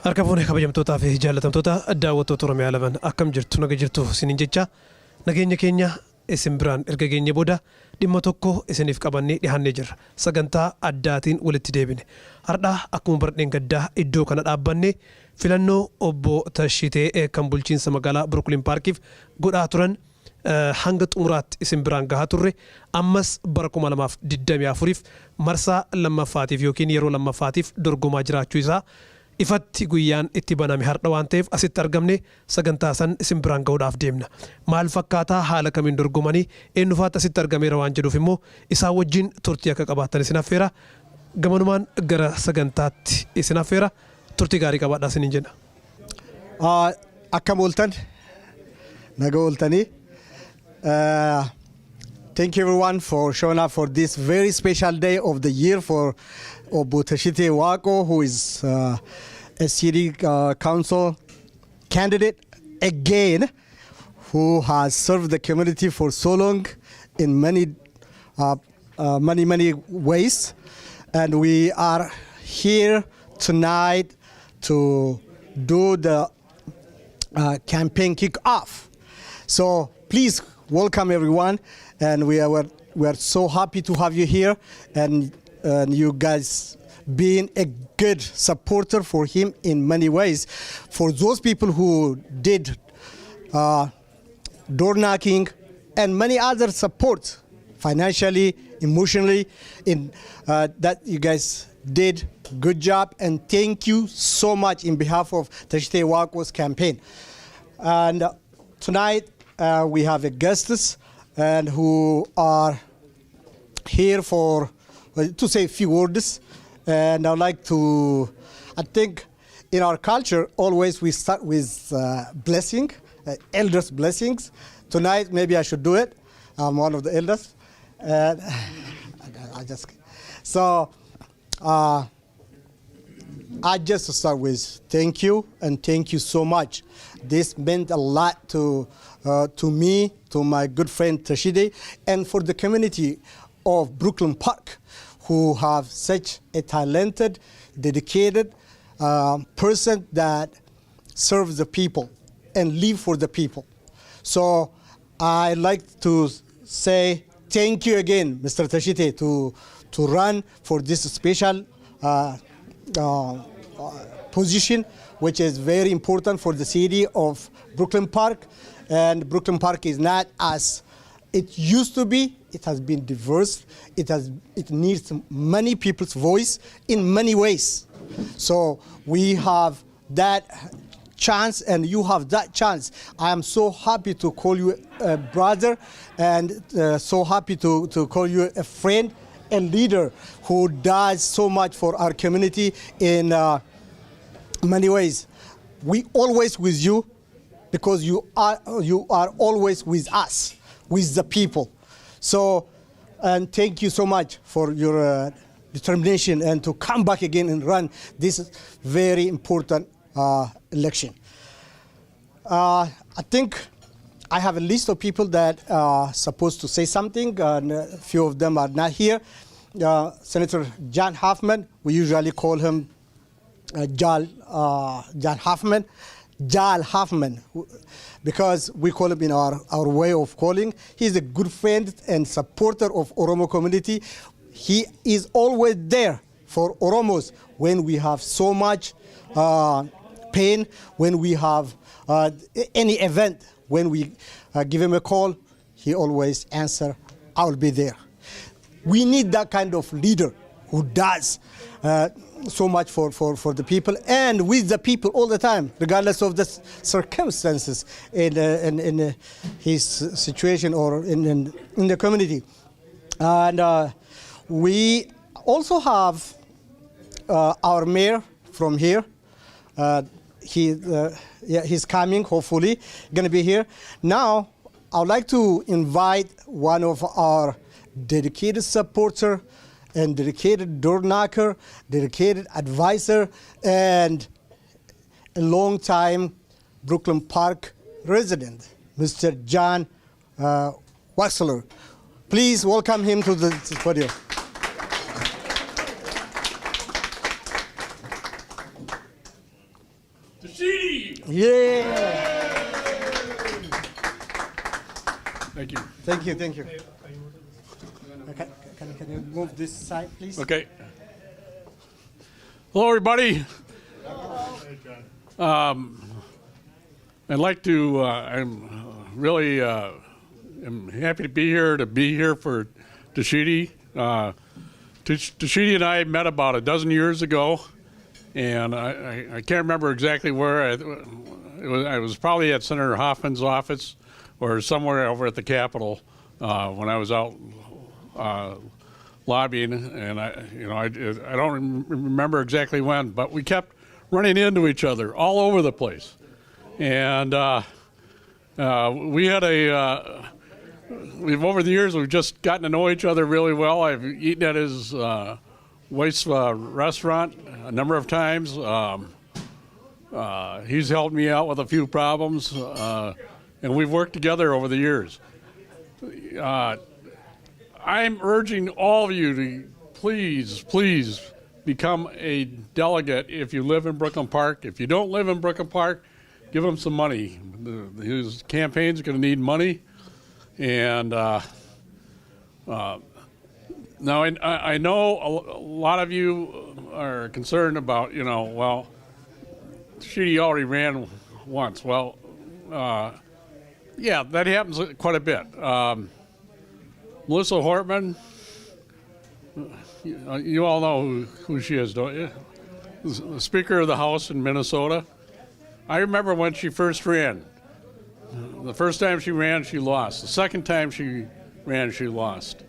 Harka fuunee kabajamtootaa fi jaallatamtoota daawwattoota Oromiyaa laban akkam jirtu naga jirtu isiniin jecha nageenya keenya isin biraan erga geenye booda dhimma tokko isiniif qabannee dhiyaannee jirra. Sagantaa addaatiin walitti deebine. Har'aa akkuma bardeen gaddaa iddoo kana dhaabbanne filannoo Obbo Tashitee kan bulchiinsa magaalaa Brooklyn Parkiif godhaa turan hanga xumuraatti isin biraan gahaa turre ammas bara 2024f marsaa lammaffaatiif yookiin yeroo lammaffaatiif dorgomaa jiraachuu isaa ifatti guyyaan itti baname har'a waan ta'eef asitti argamne sagantaa san isin biraan gahuudhaaf deemna. Maal fakkaataa haala kamiin dorgomanii eenyufaatti asitti argameera waan jedhuuf immoo isaa wajjin turtii akka qabaatan isin affeera. Gamanumaan gara sagantaatti isin affeera. Turtii gaarii qabaadhaa isiniin jenna. Akkam ooltan naga ooltanii. Thank you everyone for showing up for this very special day of the year for Obbo Tashitee Waaqoo, who is a city council candidate again, who has served the community for so long in many ways. And we are here tonight to do the campaign kick-off. So please welcome everyone, and we are so happy to have you here, and you guys being a good supporter for him in many ways. For those people who did door knocking and many other support, financially, emotionally, in that you guys did good job, and thank you so much in behalf of Tashitee Waaqoo's campaign. And tonight we have a guests and who are here for to say a few words. And I'd like to, I think in our culture always we start with blessing, elders' blessings. Tonight maybe I should do it. I'm one of the elders. And I just start with thank you, and thank you so much. This meant a lot to me, to my good friend Tashitee, and for the community of Brooklyn Park, who have such a talented, dedicated person that serves the people and live for the people. So I like to say thank you again, Mr. Tashitee, to run for this special position, which is very important for the city of Brooklyn Park. And Brooklyn Park is not as it used to be. It has been diverse. It needs many people's voice in many ways. So we have that chance, and you have that chance. I am so happy to call you a brother, and so happy to call you a friend and leader who does so much for our community in many ways. We always with you, because you are always with us, with the people. So, and thank you so much for your determination and to come back again and run this very important election. I think I have a list of people that are supposed to say something, and a few of them are not here. Senator John Hoffman, we usually call him John Hoffman. Jal Hoffman, because we call him in our way of calling. He's a good friend and supporter of Oromo community. He is always there for Oromos when we have so much pain, when we have any event, when we give him a call, he always answer, I will be there. We need that kind of leader who does so much for the people and with the people all the time, regardless of the circumstances in his situation or in the community. And we also have our mayor from here. He's coming, hopefully, going to be here. Now, I would like to invite one of our dedicated supporter and dedicated door knocker, dedicated advisor, and a long-time Brooklyn Park resident, Mr. John Waxler. Please welcome him to the podium. Yeah. Thank you. Thank you, thank you. Can you move this side, please? Okay. Hello, everybody. I'd like to, I'm really am happy to be here for Tashitee. Tashitee and I met about a dozen years ago, and I can't remember exactly where. I was probably at Senator Hoffman's office or somewhere over at the Capitol when I was out lobbying, and I don't remember exactly when, but we kept running into each other all over the place, and we had over the years we've just gotten to know each other really well. I've eaten at his wife's restaurant a number of times. He's helped me out with a few problems, and we've worked together over the years. I'm urging all of you to please become a delegate if you live in Brooklyn Park. If you don't live in Brooklyn Park, give him some money. His campaign's going to need money. And now I know a lot of you are concerned about, well, Tashitee already ran once. Well, yeah, that happens quite a bit. Melissa Hortman, you all know who she is, don't you? The Speaker of the House in Minnesota. I remember when she first ran. The first time she ran, she lost. The second time she ran, she lost.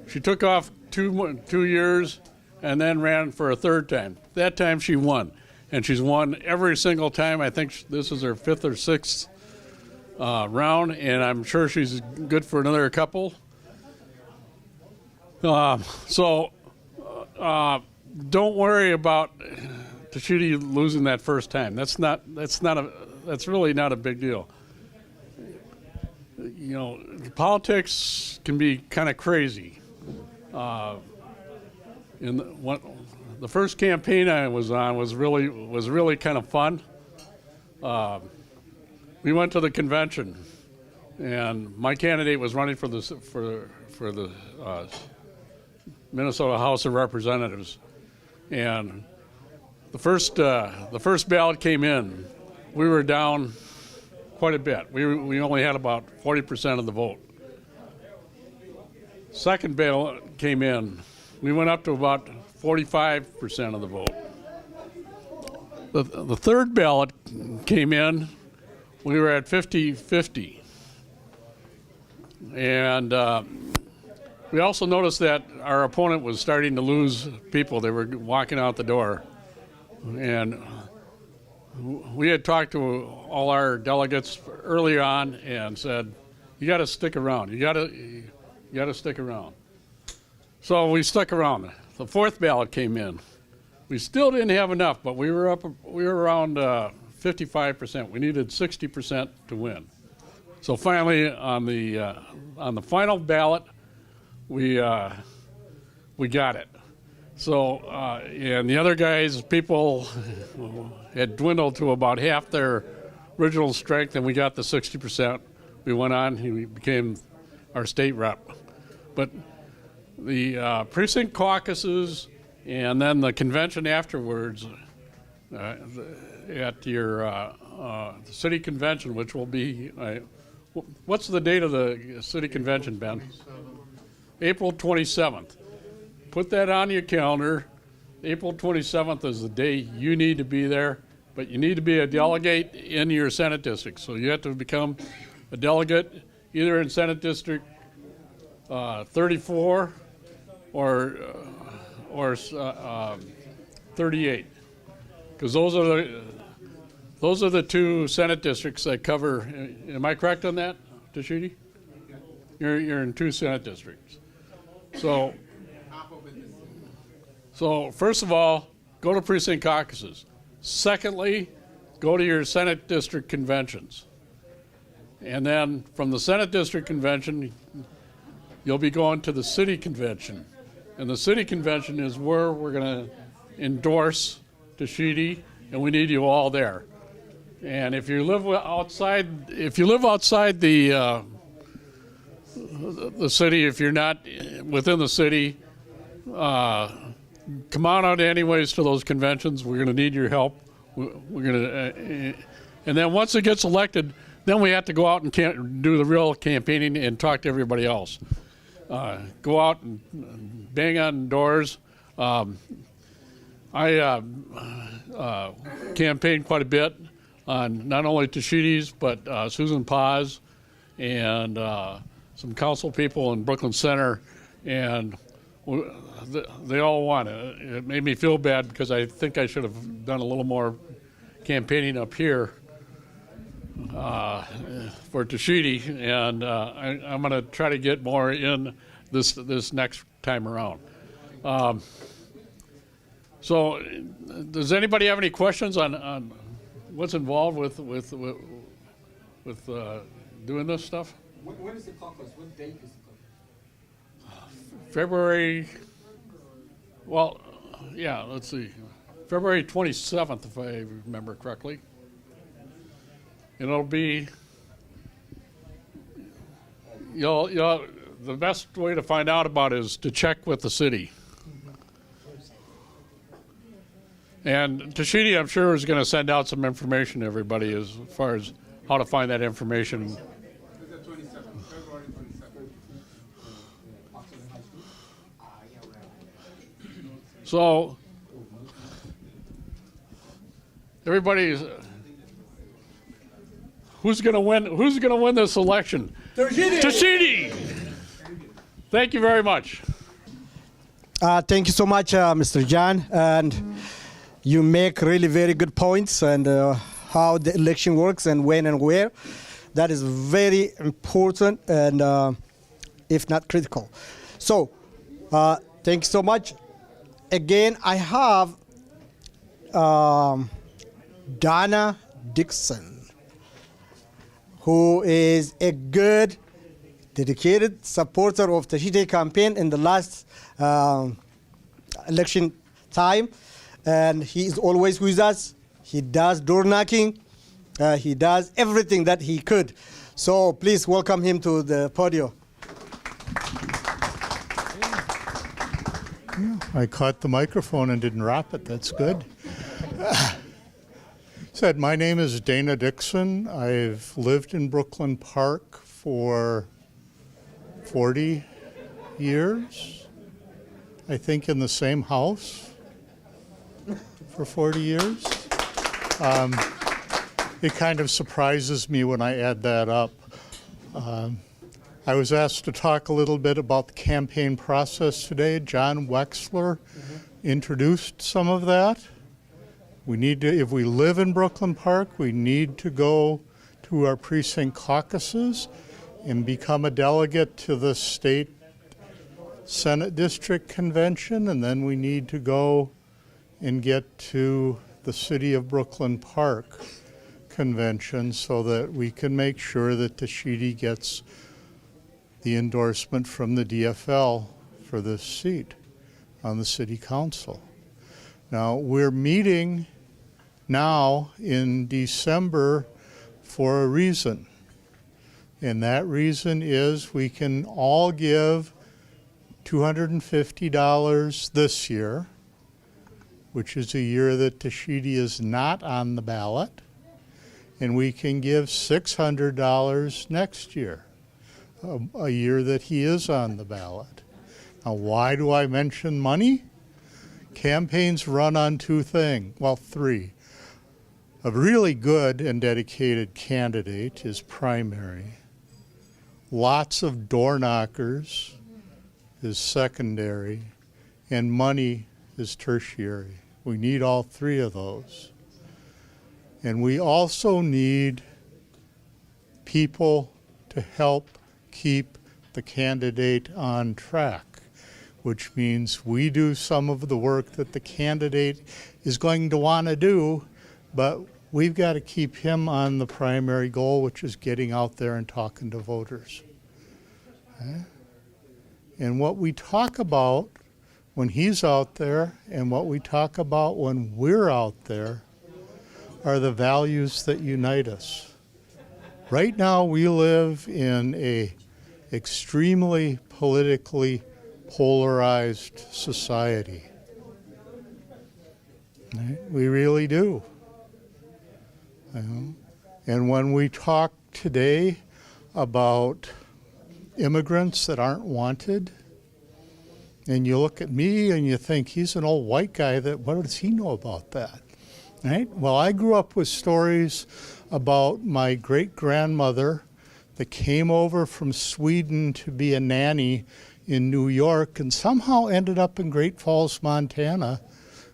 She took off 2 years and then ran for a third time. That time she won. And she's won every single time. I think this is her 5th or 6th round, and I'm sure she's good for another couple. So don't worry about Tashitee losing that first time. That's really not a big deal. Politics can be kind of crazy. The first campaign I was on was really kind of fun. We went to the convention, and my candidate was running for the Minnesota House of Representatives, and the first ballot came in. We were down quite a bit. We only had about 40% of the vote. Second ballot came in. We went up to about 45% of the vote. The third ballot came in. We were at 50-50. And we also noticed that our opponent was starting to lose people. They were walking out the door. And we had talked to all our delegates early on and said, you got to stick around. You got to stick around. So we stuck around. The fourth ballot came in. We still didn't have enough, but we were around 55%. We needed 60% to win. So finally, on the final ballot, we got it. So and the other guys, people had dwindled to about half their original strength, and we got the 60%. We went on. He became our state rep. But the precinct caucuses and then the convention afterwards at your city convention, which will be, what's the date of the city convention, Ben? April 27th. Put that on your calendar. April 27th is the day you need to be there, but you need to be a delegate in your Senate district. So you have to become a delegate either in Senate District 34 or 38, because those are the two Senate districts that cover. Am I correct on that, Tashitee? You're in 2 Senate districts. So first of all, go to precinct caucuses. Secondly, go to your Senate district conventions. And then from the Senate district convention, you'll be going to the city convention. And the city convention is where we're going to endorse Tashitee, and we need you all there. And if you live outside the city, if you're not within the city, come on out anyways to those conventions. We're going to need your help. We're going to, and then once it gets elected, then we have to go out and do the real campaigning and talk to everybody else. Go out and bang on doors. I campaigned quite a bit on not only Tashetee's, but Susan Paz and some council people in Brooklyn Center, and they all won. It made me feel bad because I think I should have done a little more campaigning up here for Tashitee, and I'm going to try to get more in this next time around. So, does anybody have any questions on what's involved with doing this stuff? When is the caucus? What date is the caucus? February. Well, yeah. Let's see. February 27th, if I remember correctly. And it'll be. The best way to find out about it is to check with the city. And Tashitee, I'm sure, is going to send out some information to everybody as far as how to find that information. February 27th. So, everybody's who's going to win? Who's going to win this election? Tashitee. Thank you very much. Thank you so much, Mr. John. And you make really very good points and how the election works and when and where. That is very important and if not critical. So thank you so much. Again, I have Donna Dixon, who is a good, dedicated supporter of the Tashitee campaign in the last election time. And he is always with us. He does door knocking. He does everything that he could. So please welcome him to the podium. I caught the microphone and didn't drop it. That's good. Said, my name is Dana Dixon. I've lived in Brooklyn Park for 40 years. I think in the same house for 40 years. It kind of surprises me when I add that up. I was asked to talk a little bit about the campaign process today. John Wexler introduced some of that. We need to, if we live in Brooklyn Park, we need to go to our precinct caucuses and become a delegate to the state Senate District Convention, and then we need to go and get to the City of Brooklyn Park Convention so that we can make sure that Tashitee gets the endorsement from the DFL for this seat on the City Council. Now, we're meeting now in December for a reason, and that reason is we can all give $250 this year, which is a year that Tashitee is not on the ballot, and we can give $600 next year, a year that he is on the ballot. Now, why do I mention money? Campaigns run on two things, well, three. A really good and dedicated candidate is primary. Lots of door knockers is secondary, and money is tertiary. We need all three of those. And we also need people to help keep the candidate on track, which means we do some of the work that the candidate is going to want to do, but we've got to keep him on the primary goal, which is getting out there and talking to voters. Okay? And what we talk about when he's out there and what we talk about when we're out there are the values that unite us. Right now we live in a extremely politically polarized society. Right? We really do. You know? And when we talk today about immigrants that aren't wanted, and you look at me and you think, he's an old white guy, what does he know about that? Right? Well, I grew up with stories about my great-grandmother that came over from Sweden to be a nanny in New York and somehow ended up in Great Falls, Montana,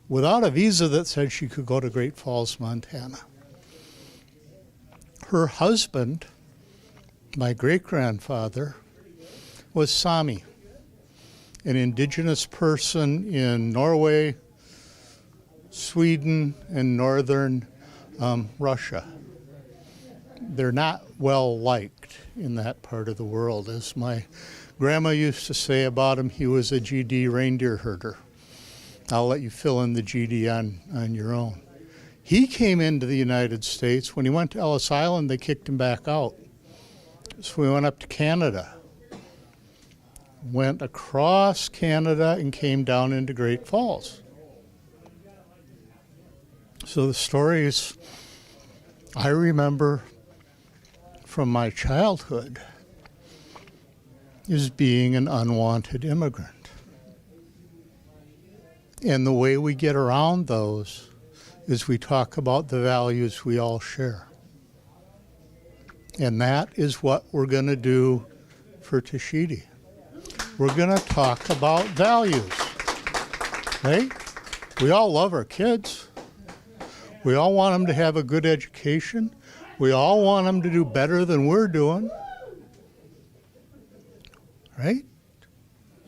without a visa that said she could go to Great Falls, Montana. Her husband, my great-grandfather, was Sami, an indigenous person in Norway, Sweden, and northern Russia. They're not well liked in that part of the world. As my grandma used to say about him, he was a GD reindeer herder. I'll let you fill in the GD on your own. He came into the United States. When he went to Ellis Island, they kicked him back out. So we went up to Canada, went across Canada, and came down into Great Falls. So the stories I remember from my childhood is being an unwanted immigrant. And the way we get around those is we talk about the values we all share. And that is what we're going to do for Tashitee. We're going to talk about values, right? We all love our kids. We all want them to have a good education. We all want them to do better than we're doing, right?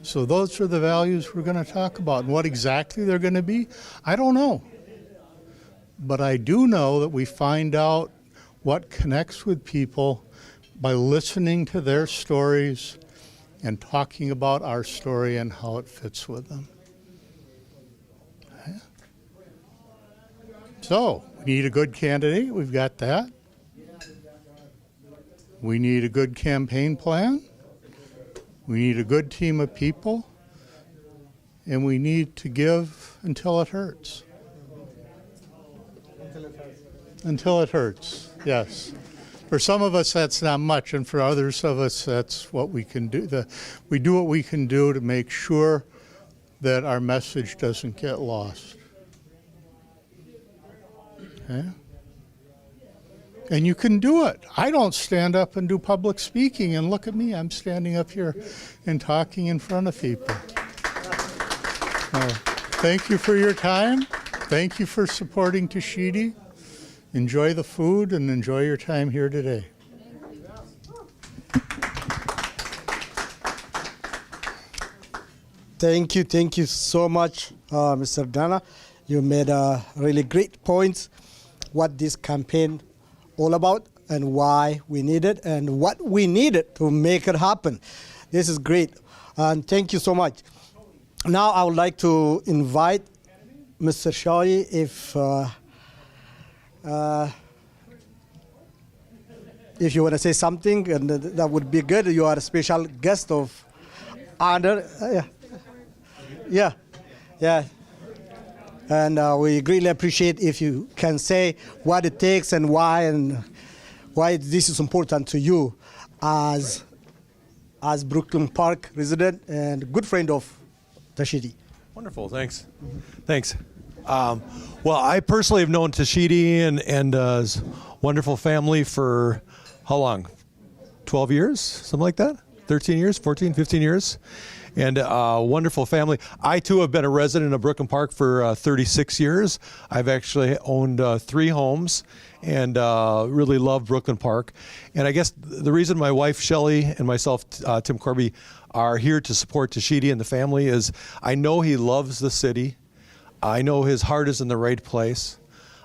So those are the values we're going to talk about. And what exactly they're going to be, I don't know. But I do know that we find out what connects with people by listening to their stories and talking about our story and how it fits with them. Okay. So, we need a good candidate. We've got that. We need a good campaign plan. We need a good team of people. And we need to give until it hurts. Until it hurts, yes. For some of us, that's not much, and for others of us, that's what we can do. We do what we can do to make sure that our message doesn't get lost. Okay? And you can do it. I don't stand up and do public speaking, and look at me, I'm standing up here and talking in front of people. Thank you for your time. Thank you for supporting Tashitee. Enjoy the food and enjoy your time here today. Thank you so much, Mr. Dana. You made really great points, what this campaign all about and why we need it and what we needed to make it happen. This is great, and thank you so much. Now I would like to invite Mr. Shawi if you want to say something, and that would be good. You are a special guest of honor. Yeah. And we greatly appreciate if you can say what it takes and why this is important to you as Brooklyn Park resident and good friend of Tashitee. Wonderful, thanks. Thanks. Well, I personally have known Tashitee and his wonderful family for how long? 12 years, something like that? 13 years, 14, 15 years? And wonderful family. I, too, have been a resident of Brooklyn Park for 36 years. I've actually owned 3 homes and really love Brooklyn Park. And I guess the reason my wife, Shelley, and myself, Tim Corby, are here to support Tashitee and the family is I know he loves the city. I know his heart is in the right place.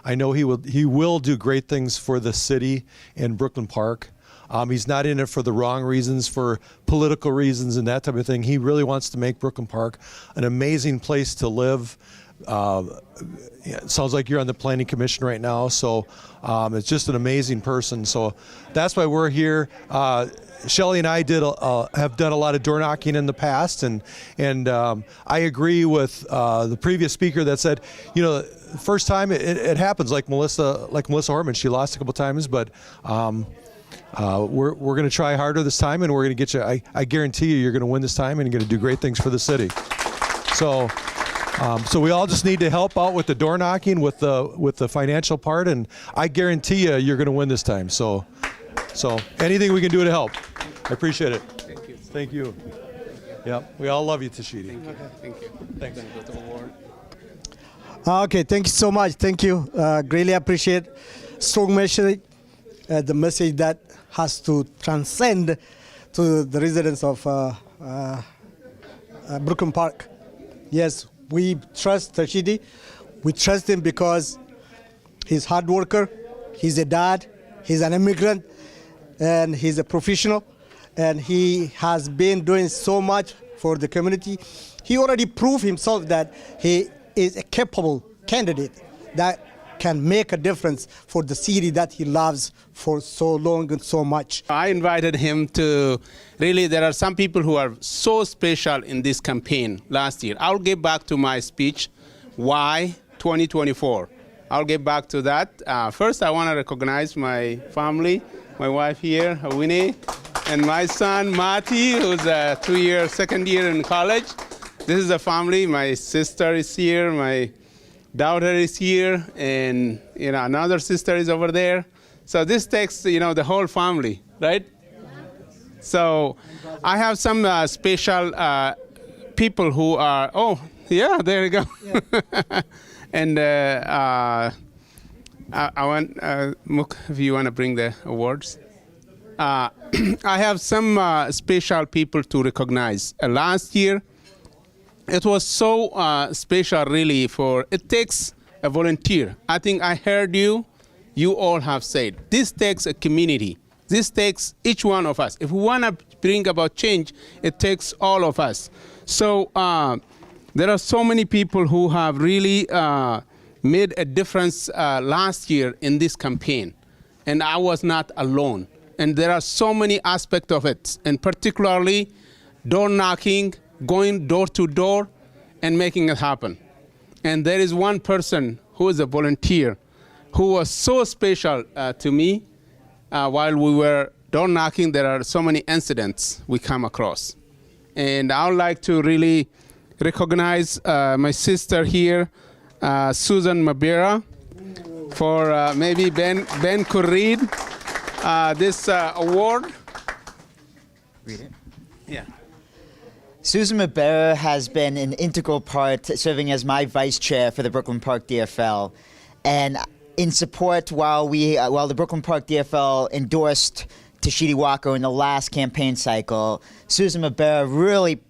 I know he will do great things for the city and Brooklyn Park. He's not in it for the wrong reasons, for political reasons and that type of thing. He really wants to make Brooklyn Park an amazing place to live, it sounds like you're on the planning commission right now, so it's just an amazing person. So that's why we're here. Shelley and I have done a lot of door knocking in the past, and I agree with the previous speaker that said, you know, first time it happens, like Melissa Hortman. She lost a couple times, but we're going to try harder this time, and we're going to get you. I guarantee you're going to win this time, and you're going to do great things for the city. So we all just need to help out with the door knocking, with the financial part, and I guarantee you're going to win this time. So anything we can do to help, I appreciate it. Thank you. Thank you. Yeah, we all love you, Tashitee. Thank you. Thanks. Okay, thank you so much. Thank you. Greatly appreciate strong message, the message that has to transcend to the residents of Brooklyn Park. Yes, we trust Tashitee. We trust him because he's a hard worker, he's a dad, he's an immigrant, and he's a professional, and he has been doing so much for the community. He already proved himself that he is a capable candidate that can make a difference for the city that he loves for so long and so much. I invited him to, really, there are some people who are so special in this campaign last year. I'll get back to my speech, why 2024. I'll get back to that. First, I want to recognize my family, my wife here, Winnie, and my son, Mati, who's a second year in college. This is the family. My sister is here, my daughter is here, and another sister is over there. So this takes the whole family, right? So I have some special people who are. Oh, yeah, there you go. Yeah. And I want Mook, if you want to bring the awards. I have some special people to recognize. Last year, it was so special, really, it takes a volunteer. I think I heard you all have said, this takes a community. This takes each one of us. If we want to bring about change, it takes all of us. So there are so many people who have really made a difference last year in this campaign. And I was not alone. And there are so many aspects of it, and particularly door knocking, going door to door and making it happen. And there is one person who is a volunteer who was so special to me. While we were door knocking, there are so many incidents we come across. And I would like to really recognize my sister here, Susan Mabera, for maybe Ben could read this award. Read it. Yeah. Susan Mabera has been an integral part serving as my vice chair for the Brooklyn Park DFL. And in support while the Brooklyn Park DFL endorsed Tashitee Waaqoo in the last campaign cycle, Susan Mabera really,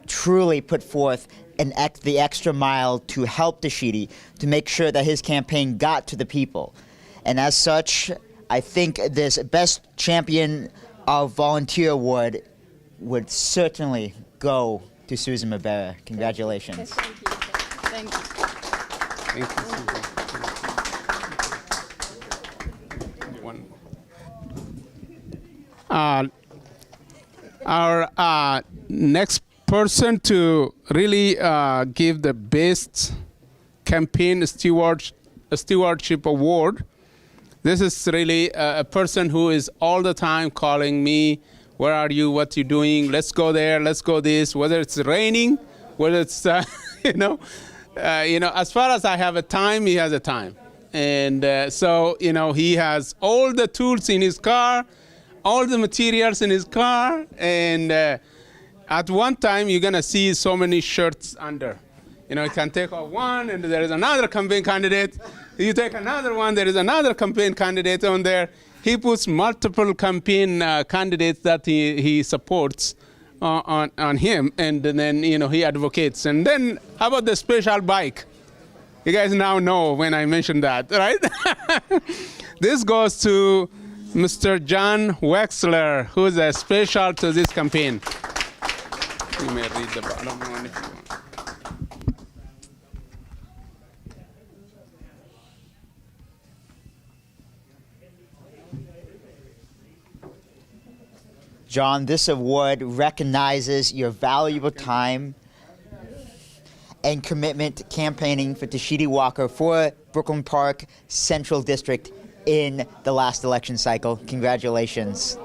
truly put forth the extra mile to help Tashitee, to make sure that his campaign got to the people. And as such, I think this Best Champion of Volunteer Award would certainly go to Susan Mabera. Congratulations. Thank you. Thank you, Susan. One more. Our next person to really give the best campaign stewardship award. This is really a person who is all the time calling me, where are you, what you doing, let's go there, let's go this, whether it's raining, whether it's, as far as I have a time, he has a time. And so, he has all the tools in his car, all the materials in his car, and at one time, you're going to see so many shirts under. You can take off one, and there is another campaign candidate. You take another one, there is another campaign candidate on there. He puts multiple campaign candidates that he supports on him, and then, he advocates. And then, how about the special bike? You guys now know when I mentioned that, right? This goes to Mr. John Wexler, who is a special to this campaign. You may read the bottom one if you want. John, this award recognizes your valuable time and commitment to campaigning for Tashitee Waaqoo for Brooklyn Park Central District in the last election cycle. Congratulations.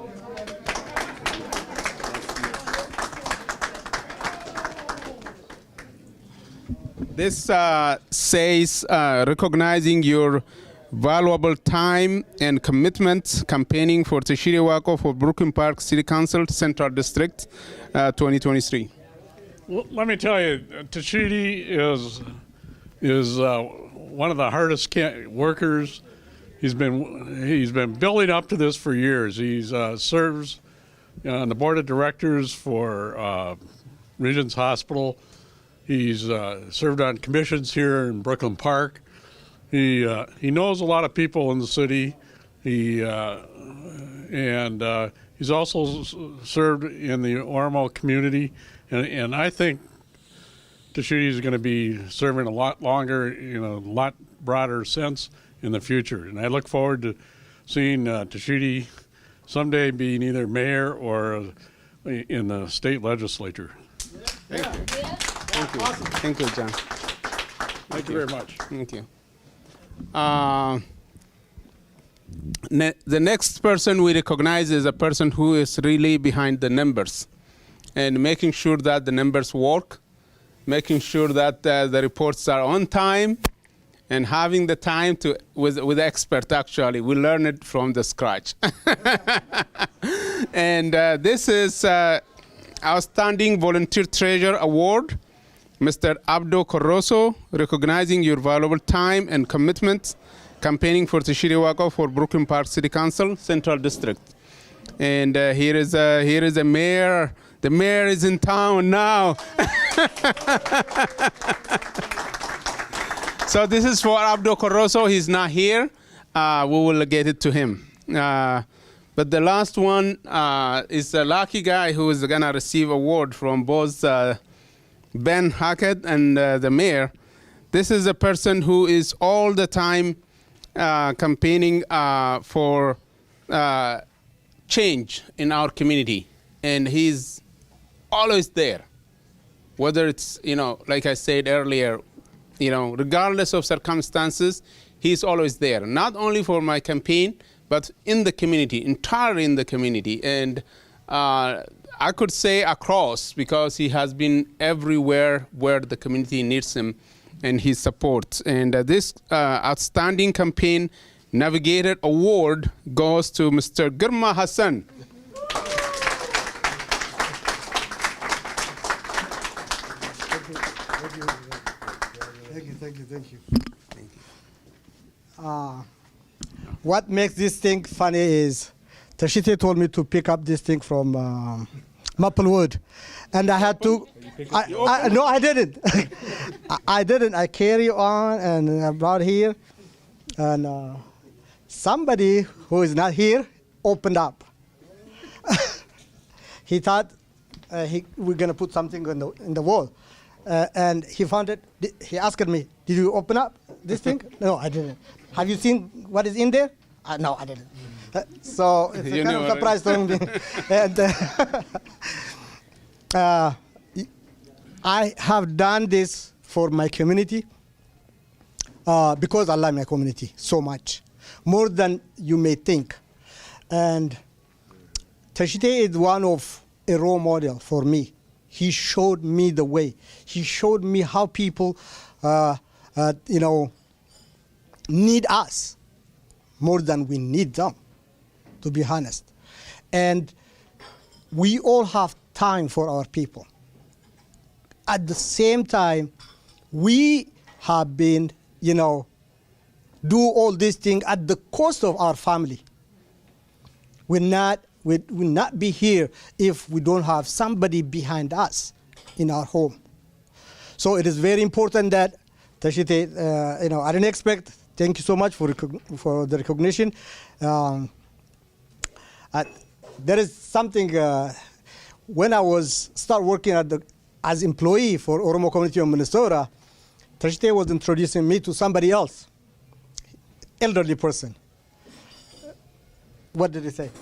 This says recognizing your valuable time and commitment campaigning for Tashitee Waaqoo for Brooklyn Park City Council Central District 2023. Well, let me tell you, Tashitee is one of the hardest workers. He's been building up to this for years. He's serves on the board of directors for Regents Hospital. He's served on commissions here in Brooklyn Park. He knows a lot of people in the city. He's also served in the Ormo community, and I think Tashitee is going to be serving a lot longer, in a lot broader sense in the future. And I look forward to seeing Tashitee someday being either mayor or in the state legislature. Thank you. Thank you. Thank you, John. Thank you very much. Thank you. The next person we recognize is a person who is really behind the numbers and making sure that the numbers work, making sure that the reports are on time, and having the time to with expert. Actually, we learn it from the scratch. And this is Outstanding Volunteer Treasure Award, Mr. Abdo Corroso, recognizing your valuable time and commitment campaigning for Tashitee Waaqoo for Brooklyn Park City Council Central District. And here is a mayor. The mayor is in town now. So this is for Abdo Corroso. He's not here. We will get it to him. But the last one is a lucky guy who is going to receive award from both Ben Hackett and the mayor. This is a person who is all the time campaigning for change in our community. And he's always there. Whether it's, like I said earlier, regardless of circumstances, he's always there. Not only for my campaign, but in the community, entirely in the community. And I could say across, because he has been everywhere where the community needs him and his support. And this Outstanding Campaign Navigator Award goes to Mr. Girma Hassan. Thank you. What makes this thing funny is Tashitee told me to pick up this thing from Maplewood, and I had to. No, I didn't. I didn't. I carry on and I brought here, and somebody who is not here opened up. He thought we're gonna put something in the wall. And he found it. He asked me, "Did you open up this thing?" No, I didn't. Have you seen what is in there? No, I didn't. So it's a kind of surprise to me. And I have done this for my community because I love my community so much, more than you may think. And Tashitee is one of a role model for me. He showed me the way. He showed me how people, need us more than we need them, to be honest. And we all have time for our people. At the same time, we have been, do all these things at the cost of our family. We'll not be here if we don't have somebody behind us in our home. So it is very important that Tashitee, I didn't expect. Thank you so much for the recognition. There is something when I was start working as employee for Oromo community of Minnesota. Tashitee was introducing me to somebody else, elderly person. What did he say?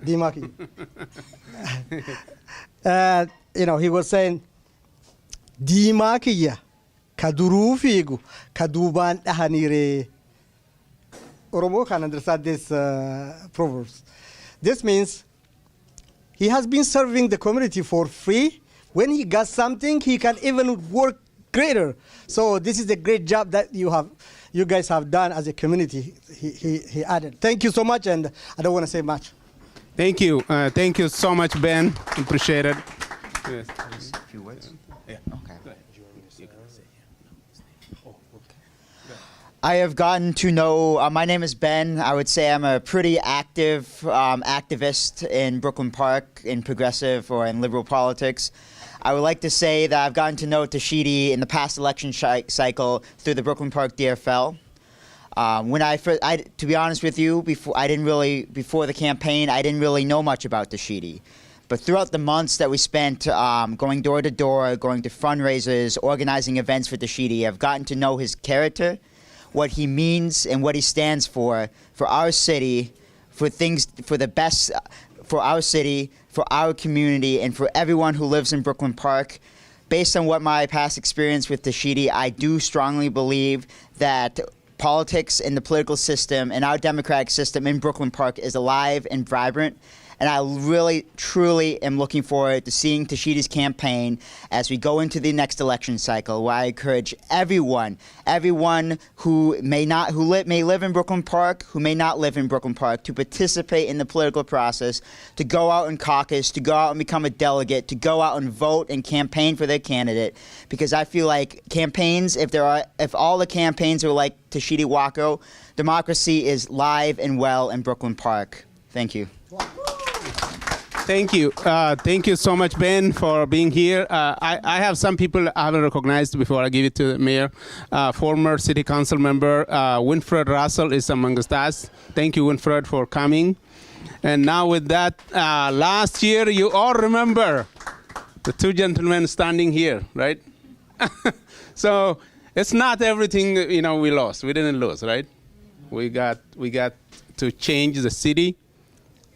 Diimaa kiyya. He was saying, Diimaa kiyya ka duruu fiigu ka duubaan dhahaniire. Oromo can understand this proverbs. This means he has been serving the community for free. When he got something, he can even work greater. So this is a great job that you guys have done as a community. He added. Thank you so much, and I don't want to say much. Thank you. Thank you so much, Ben. Appreciate it. Yes. A few words? Yeah. Okay. I have gotten to know, my name is Ben. I would say I'm a pretty active activist in Brooklyn Park, in progressive or in liberal politics. I would like to say that I've gotten to know Tashitee in the past election cycle through the Brooklyn Park DFL. To be honest with you, before the campaign, I didn't really know much about Tashitee. But throughout the months that we spent going door to door, going to fundraisers, organizing events for Tashitee, I've gotten to know his character, what he means and what he stands for our city, for the best for our city, for our community, and for everyone who lives in Brooklyn Park. Based on what my past experience with Tashitee, I do strongly believe that politics and the political system and our democratic system in Brooklyn Park is alive and vibrant. And I really, truly am looking forward to seeing Tashitee's campaign as we go into the next election cycle, where I encourage everyone who may live in Brooklyn Park, who may not live in Brooklyn Park, to participate in the political process, to go out and caucus, to go out and become a delegate, to go out and vote and campaign for their candidate. Because I feel like campaigns, if all the campaigns are like Tashitee Waaqoo, democracy is live and well in Brooklyn Park. Thank you. Thank you. Thank you so much, Ben, for being here. I have some people I haven't recognized before I give it to the mayor. Former city council member Winfred Russell is among us. Thank you, Winfred, for coming. And now with that, last year, you all remember the two gentlemen standing here, right? So it's not everything, we lost. We didn't lose, right? We got to change the city,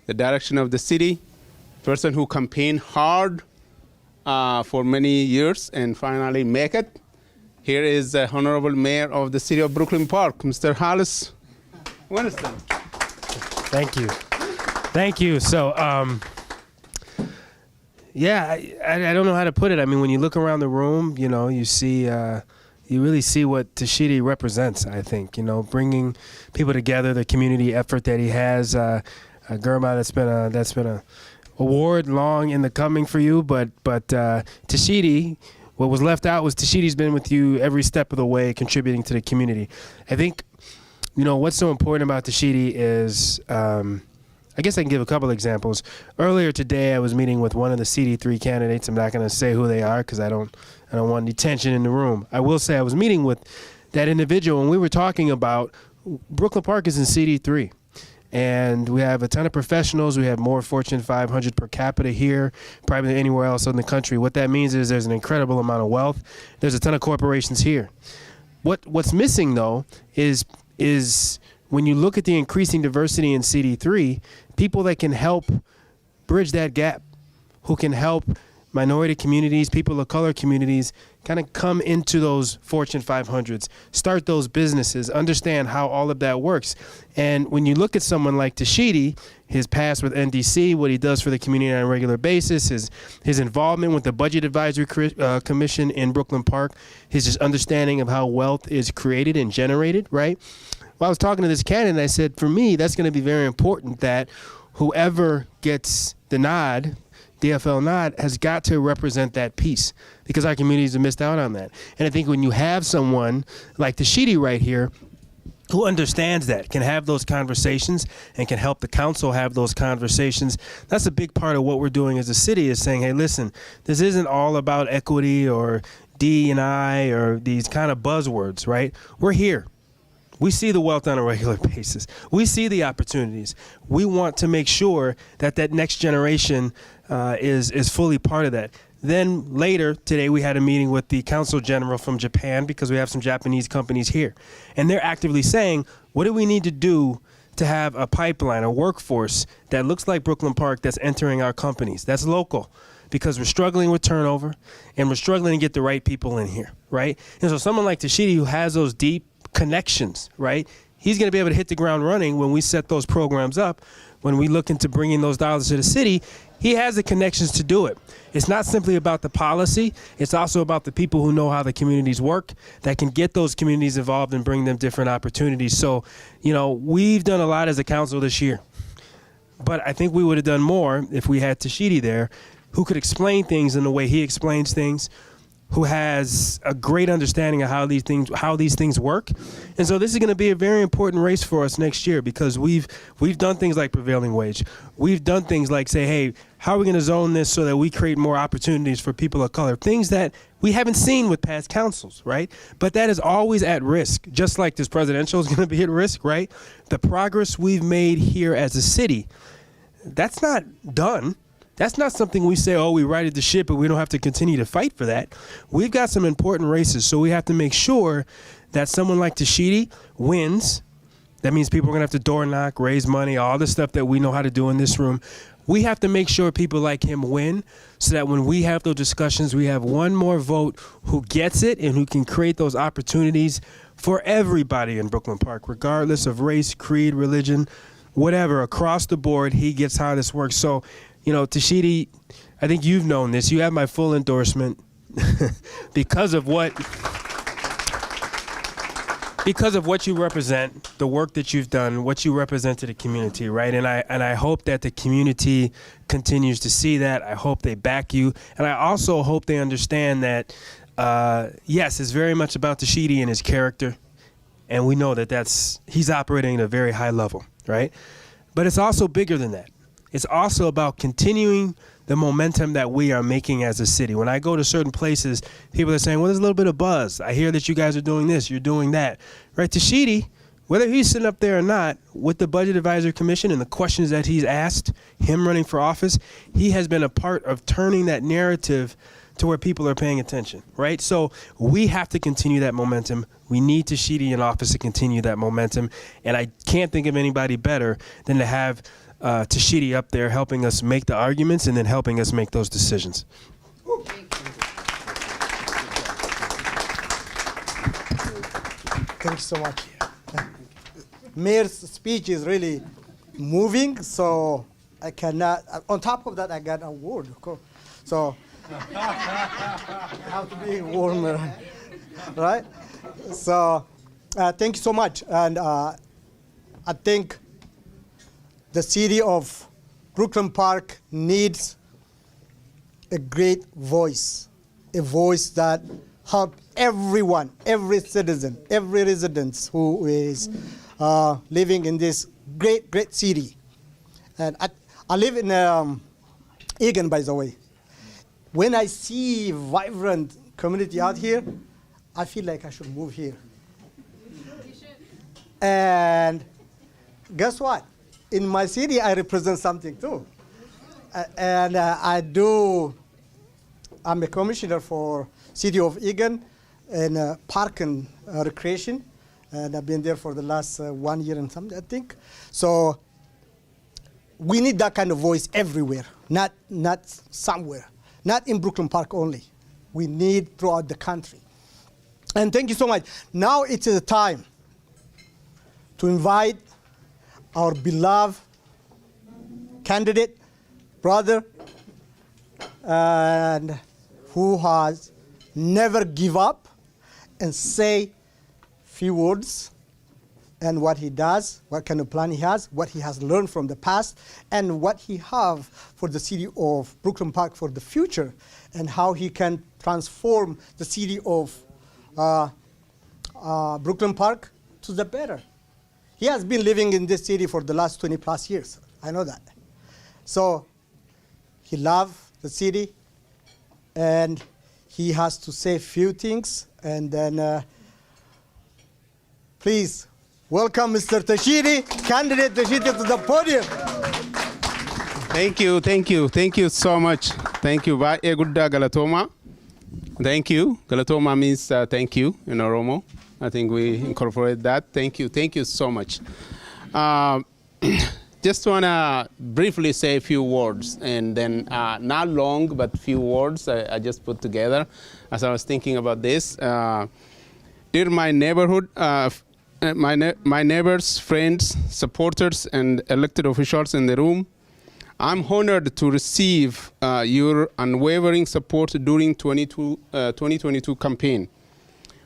the direction of the city. Person who campaigned hard for many years and finally make it. Here is the Honorable Mayor of the City of Brooklyn Park, Mr. Hollis Winston. Thank you. Thank you. So, yeah, I don't know how to put it. I mean, when you look around the room, you see, you really see what Tashitee represents, I think, bringing people together, the community effort that he has. Germa, that's been a award long in the coming for you, but Tashitee, what was left out was Tashetee's been with you every step of the way, contributing to the community. I think, what's so important about Tashitee is, I guess I can give a couple examples. Earlier today, I was meeting with one of the CD3 candidates. I'm not going to say who they are because I don't want any tension in the room. I will say I was meeting with that individual, and we were talking about Brooklyn Park is in CD3. And we have a ton of professionals. We have more Fortune 500 per capita here, probably than anywhere else in the country. What that means is there's an incredible amount of wealth. There's a ton of corporations here. What's missing, though, is when you look at the increasing diversity in CD3, people that can help bridge that gap, who can help minority communities, people of color communities, kind of come into those Fortune 500s, start those businesses, understand how all of that works. And when you look at someone like Tashitee, his past with NDC, what he does for the community on a regular basis, his involvement with the Budget Advisory Commission in Brooklyn Park, his just understanding of how wealth is created and generated, right? Well, I was talking to this candidate, I said, for me, that's going to be very important that whoever gets the nod, DFL nod, has got to represent that piece because our communities have missed out on that. And I think when you have someone like Tashitee right here who understands that, can have those conversations and can help the council have those conversations, that's a big part of what we're doing as a city, is saying, hey, listen, this isn't all about equity or D&I or these kind of buzzwords, right? We're here. We see the wealth on a regular basis. We see the opportunities. We want to make sure that that next generation is fully part of that. Then later today, we had a meeting with the Consul General from Japan because we have some Japanese companies here. And they're actively saying, what do we need to do to have a pipeline, a workforce that looks like Brooklyn Park that's entering our companies, that's local, because we're struggling with turnover and we're struggling to get the right people in here, right? And so someone like Tashitee, who has those deep connections, right? He's going to be able to hit the ground running when we set those programs up, when we look into bringing those dollars to the city. He has the connections to do it. It's not simply about the policy. It's also about the people who know how the communities work, that can get those communities involved and bring them different opportunities. So, you know, we've done a lot as a council this year, but I think we would have done more if we had Tashitee there, who could explain things in the way he explains things, who has a great understanding of how these things work. And so this is going to be a very important race for us next year, because we've done things like prevailing wage. We've done things like say, hey, how are we going to zone this so that we create more opportunities for people of color? Things that we haven't seen with past councils, right? But that is always at risk, just like this presidential is going to be at risk, right? The progress we've made here as a city, that's not done. That's not something we say, oh, we righted the ship, but we don't have to continue to fight for that. We've got some important races, so we have to make sure that someone like Tashitee wins. That means people are going to have to door knock, raise money, all the stuff that we know how to do in this room. We have to make sure people like him win, so that when we have those discussions, we have one more vote who gets it and who can create those opportunities for everybody in Brooklyn Park, regardless of race, creed, religion, whatever. Across the board, he gets how this works. So, you know, Tashitee, I think you've known this. You have my full endorsement because of what you represent, the work that you've done, what you represent to the community, right? And I hope that the community continues to see that. I hope they back you, and I also hope they understand that yes, it's very much about Tashitee and his character, and we know that he's operating at a very high level, right? But it's also bigger than that. It's also about continuing the momentum that we are making as a city. When I go to certain places, people are saying, well, there's a little bit of buzz. I hear that you guys are doing this, you're doing that. Right? Tashitee, whether he's sitting up there or not, with the Budget Advisory Commission and the questions that he's asked, him running for office, he has been a part of turning that narrative to where people are paying attention, right? So we have to continue that momentum. We need Tashitee in office to continue that momentum. And I can't think of anybody better than to have Tashitee up there helping us make the arguments and then helping us make those decisions. Thank you so much. Mayor's speech is really moving, so I cannot. On top of that, I got an award, of course. So I have to be warmer, right? So thank you so much, and I think the city of Brooklyn Park needs a great voice, a voice that helps everyone, every citizen, every resident who is living in this great city. And I live in Egan, by the way. When I see vibrant community out here, I feel like I should move here. And guess what? In my city, I represent something too. And I'm a commissioner for City of Egan and Park and Recreation. And I've been there for the last 1 year and something, I think. So we need that kind of voice everywhere, not somewhere, not in Brooklyn Park only. We need throughout the country. And thank you so much. Now it's the time to invite our beloved candidate, brother, and who has never give up and say few words and what he does, what kind of plan he has, what he has learned from the past, and what he have for the city of Brooklyn Park for the future, and how he can transform the city of Brooklyn Park to the better. He has been living in this city for the last 20 plus years. I know that. So he loves the city, and he has to say a few things. And then please welcome Mr. Tashitee, candidate Tashitee, to the podium. Thank you so much. Thank you. Gudda Galatoma. Thank you. Galatoma means thank you in Oromo. I think we incorporate that. Thank you so much. Just want to briefly say a few words, and then not long, but few words I just put together as I was thinking about this. Dear my neighborhood, my neighbors, friends, supporters, and elected officials in the room, I'm honored to receive your unwavering support during 2022 campaign.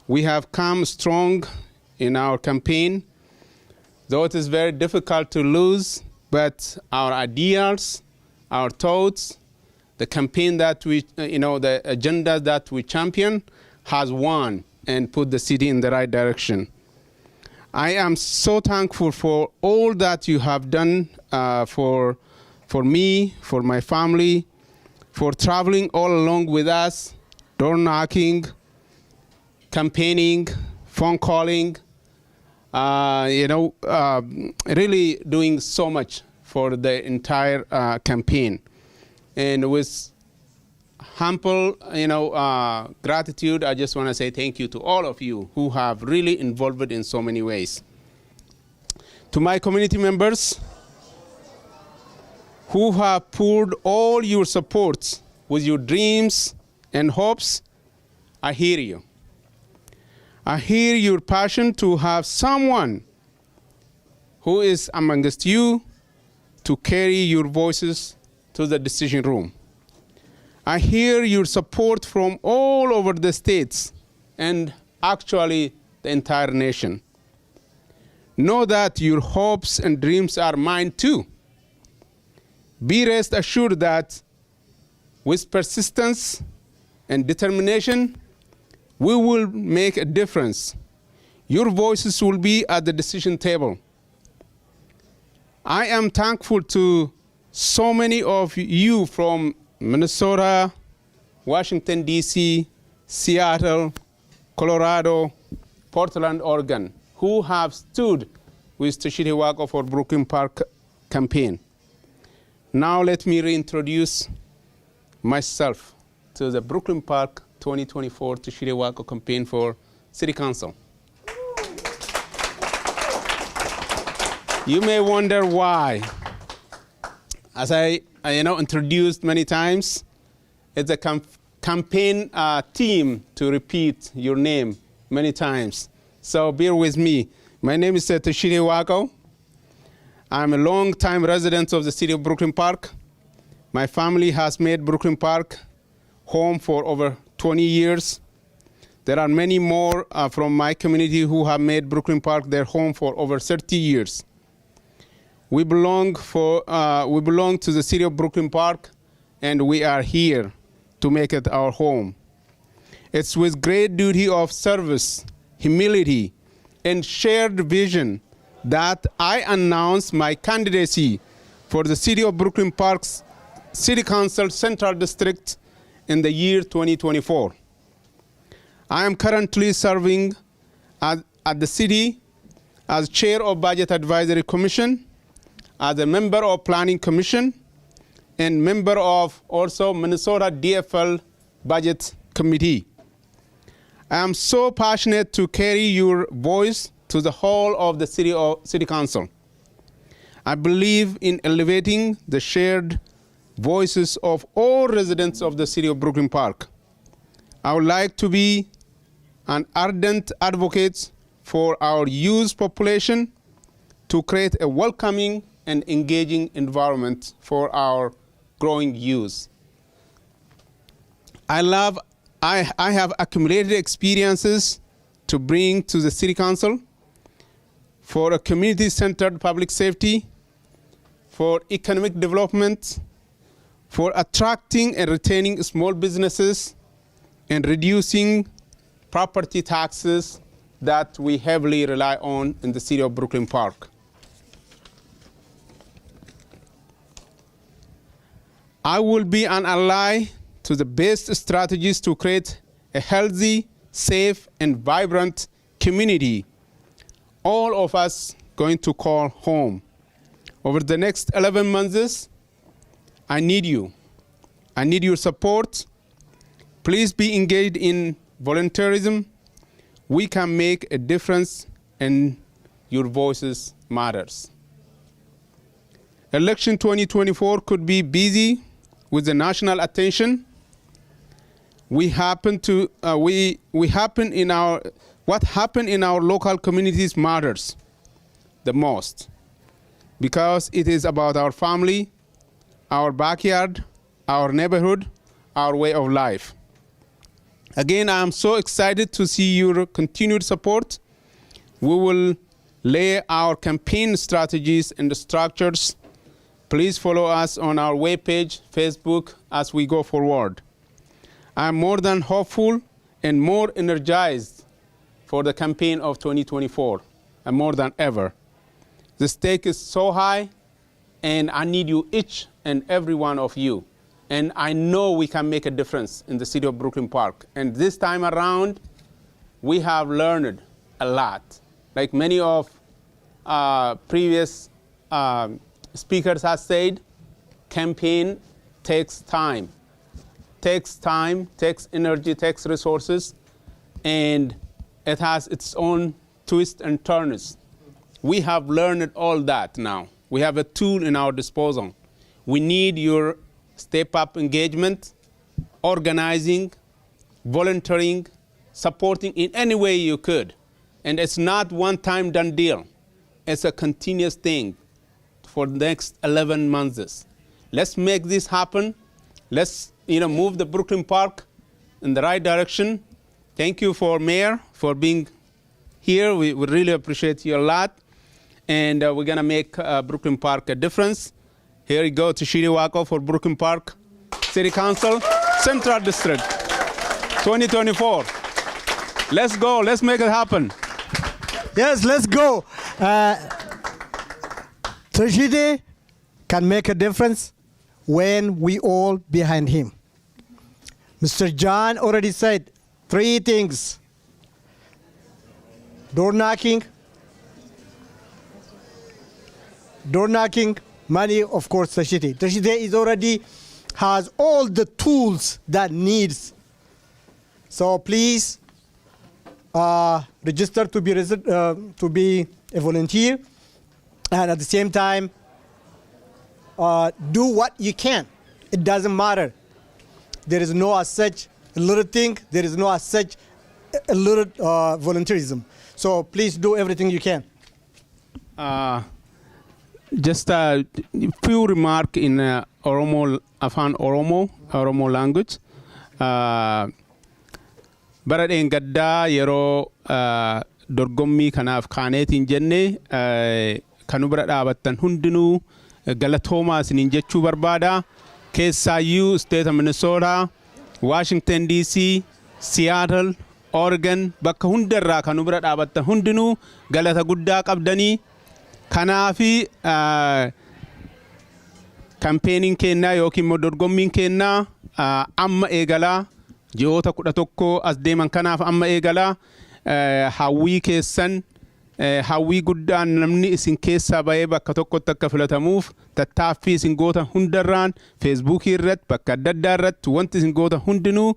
We have come strong in our campaign, though it is very difficult to lose, but our ideals, our thoughts, the campaign that we, the agenda that we champion has won and put the city in the right direction. I am so thankful for all that you have done for me, for my family, for traveling all along with us, door knocking, campaigning, phone calling, really doing so much for the entire campaign. And with humble, gratitude, I just want to say thank you to all of you who have really involved in so many ways. To my community members who have poured all your support with your dreams and hopes, I hear you. I hear your passion to have someone who is amongst you to carry your voices to the decision room. I hear your support from all over the states and actually the entire nation. Know that your hopes and dreams are mine too. Be rest assured that with persistence and determination, we will make a difference. Your voices will be at the decision table. I am thankful to so many of you from Minnesota, Washington, D.C., Seattle, Colorado, Portland, Oregon, who have stood with Tashitee Waaqoo for Brooklyn Park campaign. Now let me reintroduce myself to the Brooklyn Park 2024 Tashitee Waaqoo campaign for City Council. You may wonder why. As I introduced many times, it's a campaign team to repeat your name many times. So bear with me. My name is Tashitee Waaqoo. I'm a long-time resident of the city of Brooklyn Park. My family has made Brooklyn Park home for over 20 years. There are many more from my community who have made Brooklyn Park their home for over 30 years. We belong to the city of Brooklyn Park, and we are here to make it our home. It's with great duty of service, humility, and shared vision that I announce my candidacy for the city of Brooklyn Park's City Council Central District in the year 2024. I am currently serving at the city as chair of Budget Advisory Commission, as a member of Planning Commission, and member of also Minnesota DFL Budget Committee. I am so passionate to carry your voice to the whole of the City Council. I believe in elevating the shared voices of all residents of the city of Brooklyn Park. I would like to be an ardent advocate for our youth population to create a welcoming and engaging environment for our growing youth. I have accumulated experiences to bring to the City Council for a community-centered public safety, for economic development, for attracting and retaining small businesses, and reducing property taxes that we heavily rely on in the city of Brooklyn Park. I will be an ally to the best strategies to create a healthy, safe, and vibrant community all of us going to call home. Over the next 11 months, I need you. I need your support. Please be engaged in volunteerism. We can make a difference, and your voices matters. Election 2024 could be busy with the national attention. What happened in our local communities matters the most, because it is about our family, our backyard, our neighborhood, our way of life. Again, I am so excited to see your continued support. We will lay our campaign strategies and the structures. Please follow us on our webpage, Facebook, as we go forward. I am more than hopeful and more energized for the campaign of 2024, and more than ever. The stake is so high, and I need you, each and every one of you. And I know we can make a difference in the city of Brooklyn Park. And this time around, we have learned a lot. Like many of previous speakers have said, campaign takes time. Takes time, takes energy, takes resources, and it has its own twists and turns. We have learned all that now. We have a tool in our disposal. We need your step-up engagement, organizing, volunteering, supporting in any way you could. And it's not one-time done deal. It's a continuous thing for the next 11 months. Let's make this happen. Let's move the Brooklyn Park in the right direction. Thank you for Mayor for being here. We really appreciate you a lot. And we're going to make Brooklyn Park a difference. Here you go, Tashitee Waaqoo for Brooklyn Park City Council, Central District, 2024. Let's go, let's make it happen. Yes, let's go. Tashitee can make a difference when we all behind him. Mr. John already said 3 things. Door knocking, money, of course, Tashitee. Tashitee is already has all the tools that needs. So please register to be a volunteer, and at the same time, do what you can. It doesn't matter. There is no as such a little thing. There is no as such a little volunteerism. So please do everything you can. Just a few remarks in Oromo, Afan Oromo language. Bara gaddaa yeroo dorgommii kanaaf kaaneetiin jenne kanu bira dhaabattan hundinuu galatoomaa isiniin jechuu barbaada. Keessaayyuu State of Minnesota, Washington DC, Seattle, Oregon, bakka hundarraa kanu bira dhaabattan hundinuu galata guddaa qabdanii. Kanaafi campaigning kennaa yookiin immoo dorgommiin kennaa amma eegalaa ji'oota 11 as deeman kanaaf amma eegalaa hawwii keessan hawwii guddaan namni isin keessaa ba'ee bakka tokkotti akka filatamuuf tattaaffii isin goota hundarraan Facebook irratti bakka adda addaa irratti wanti isin goota hundinuu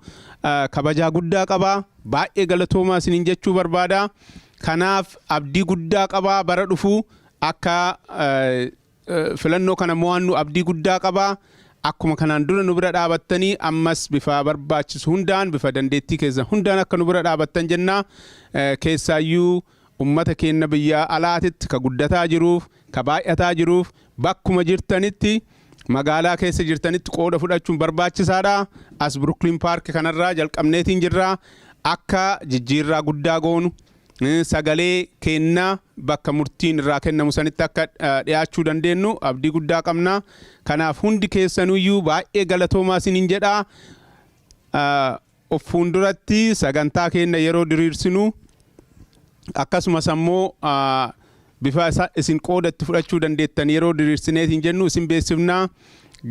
kabajaa guddaa qabaa. Baay'ee galatoomaa isiniin jechuu barbaada. Kanaaf abdii guddaa qabaa bara dhufuu. Akka filannoo kana mo'annu abdii guddaa qabaa. Akkuma kanaan dura nu bira dhaabattanii ammas bifa barbaachisu hundaan bifa dandeettii keessa hundaan akka nu bira dhaabattan jenna. Keessaayyuu ummata keenya biyya alaatitti ka guddataa jiruuf ka baay'ataa jiruuf bakkuma jirtanitti magaalaa keessa jirtanitti qooda fudhachuun barbaachisaadha. As Brooklyn Park kanarraa jalqabneetiin jirra. Akka jijjiirraa guddaa goonu sagalee kennaa bakka murtiin irraa kennamu sanitti akka dhiyaachuu dandeenyu abdii guddaa qabna. Kanaaf hundi keessanuyyuu baay'ee galatoomaa isiniin jedha. Of fuulduratti sagantaa keenya yeroo diriirsinu akkasumas ammoo bifa isin qoodatti fudhachuu dandeettan yeroo diriirsineetiin jennu isin beeksifna.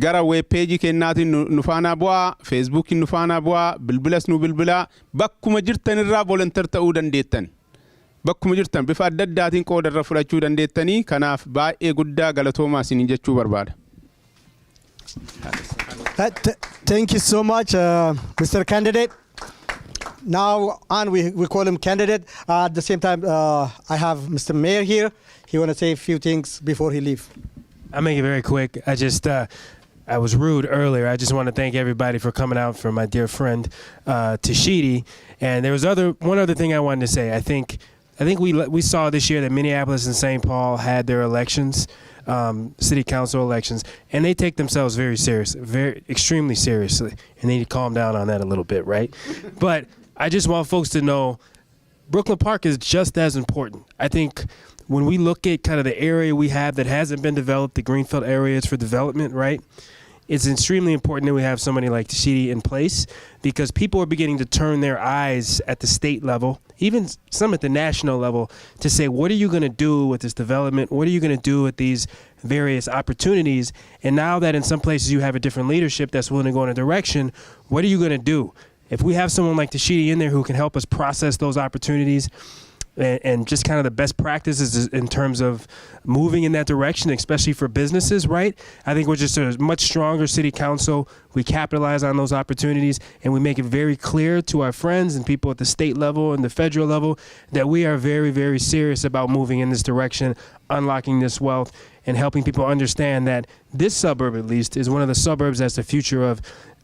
Gara web page kennaatiin nu faana bu'aa, Facebook nu faana bu'aa, bilbilas nu bilbilaa. Bakkuma jirtan irraa volunteer ta'uu dandeettan. Bakkuma jirtan bifa adda addaatiin qooda irra fudhachuu dandeettanii. Kanaaf baay'ee guddaa galatoomaa isiniin jechuu barbaada. Thank you so much, Mr. Candidate. Now on, we call him candidate. At the same time, I have Mr. Mayor here. He want to say a few things before he leave. I'll make it very quick. I was rude earlier. I just want to thank everybody for coming out for my dear friend Tashitee. And there was one other thing I wanted to say. I think we saw this year that Minneapolis and St. Paul had their elections, city council elections, and they take themselves very extremely seriously. And they need to calm down on that a little bit, right? But I just want folks to know Brooklyn Park is just as important. I think when we look at kind of the area we have that hasn't been developed, the greenfield areas for development, right? It's extremely important that we have somebody like Tashitee in place, because people are beginning to turn their eyes at the state level, even some at the national level, to say, what are you going to do with this development? What are you going to do with these various opportunities? And now that in some places you have a different leadership that's willing to go in a direction, what are you going to do? If we have someone like Tashitee in there who can help us process those opportunities and just kind of the best practices in terms of moving in that direction, especially for businesses, right? I think we're just a much stronger city council. We capitalize on those opportunities, and we make it very clear to our friends and people at the state level and the federal level that we are very, very serious about moving in this direction, unlocking this wealth, and helping people understand that this suburb, at least, is one of the suburbs that's the future of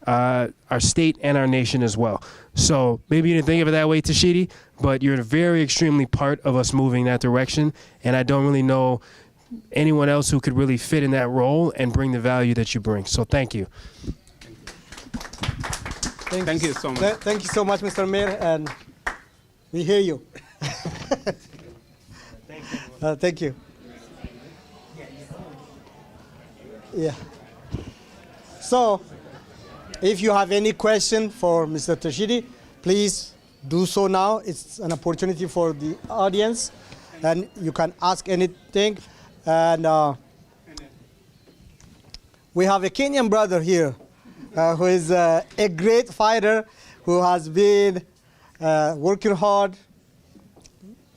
our state and our nation as well. So maybe you didn't think of it that way, Tashitee, but you're a very extremely part of us moving that direction, and I don't really know anyone else who could really fit in that role and bring the value that you bring. So thank you. Thank you so much. Thank you so much, Mr. Mayor, and we hear you. Thank you. Yeah. So, if you have any question for Mr. Tashitee, please do so now. It's an opportunity for the audience, and you can ask anything. And we have a Kenyan brother here who is a great fighter who has been working hard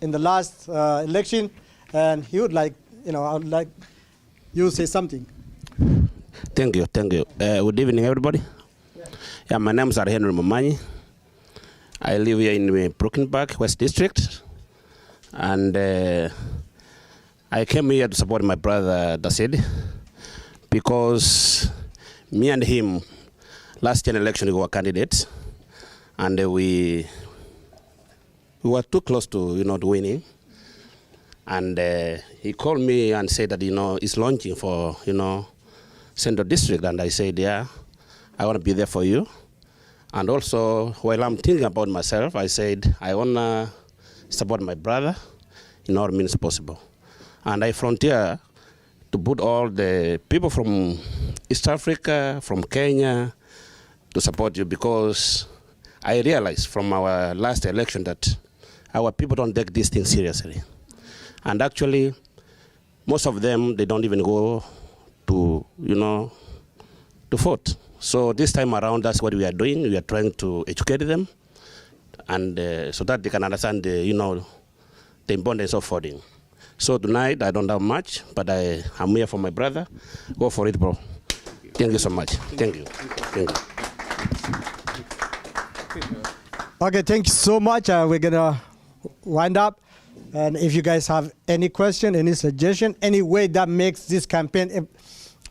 in the last election, and he would like, I would like you to say something. Thank you. Good evening, everybody. Yeah, my name is Henry Momanyi. I live here in Brooklyn Park, West District, and I came here to support my brother Tashitee because me and him, last year election, we were candidates, and we were too close to to winning. And he called me and said that he's launching for Central District, and I said, yeah, I want to be there for you. And also, while I'm thinking about myself, I said, I want to support my brother in all means possible. And I volunteer to put all the people from East Africa, from Kenya, to support you, because I realized from our last election that our people don't take these things seriously. And actually, most of them, they don't even go to, to vote. So this time around, that's what we are doing. We are trying to educate them, and so that they can understand the importance of voting. So tonight, I don't have much, but I'm here for my brother. Go for it, bro. Thank you so much. Thank you. Okay, thank you so much. We're gonna wind up. And if you guys have any question, any suggestion, any way that makes this campaign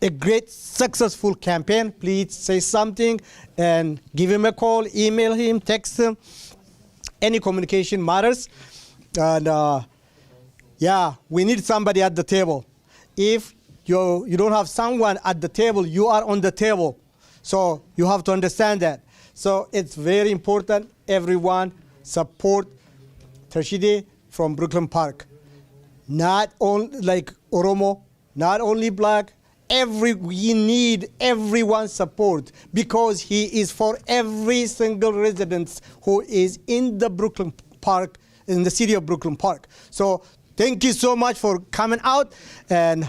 a great, successful campaign, please say something and give him a call, email him, text him. Any communication matters. And yeah, we need somebody at the table. If you don't have someone at the table, you are on the table. So you have to understand that. So it's very important, everyone support Tashitee from Brooklyn Park. Not only like Oromo, not only black, we need everyone's support, because he is for every single resident who is in the Brooklyn Park, in the city of Brooklyn Park. So thank you so much for coming out, and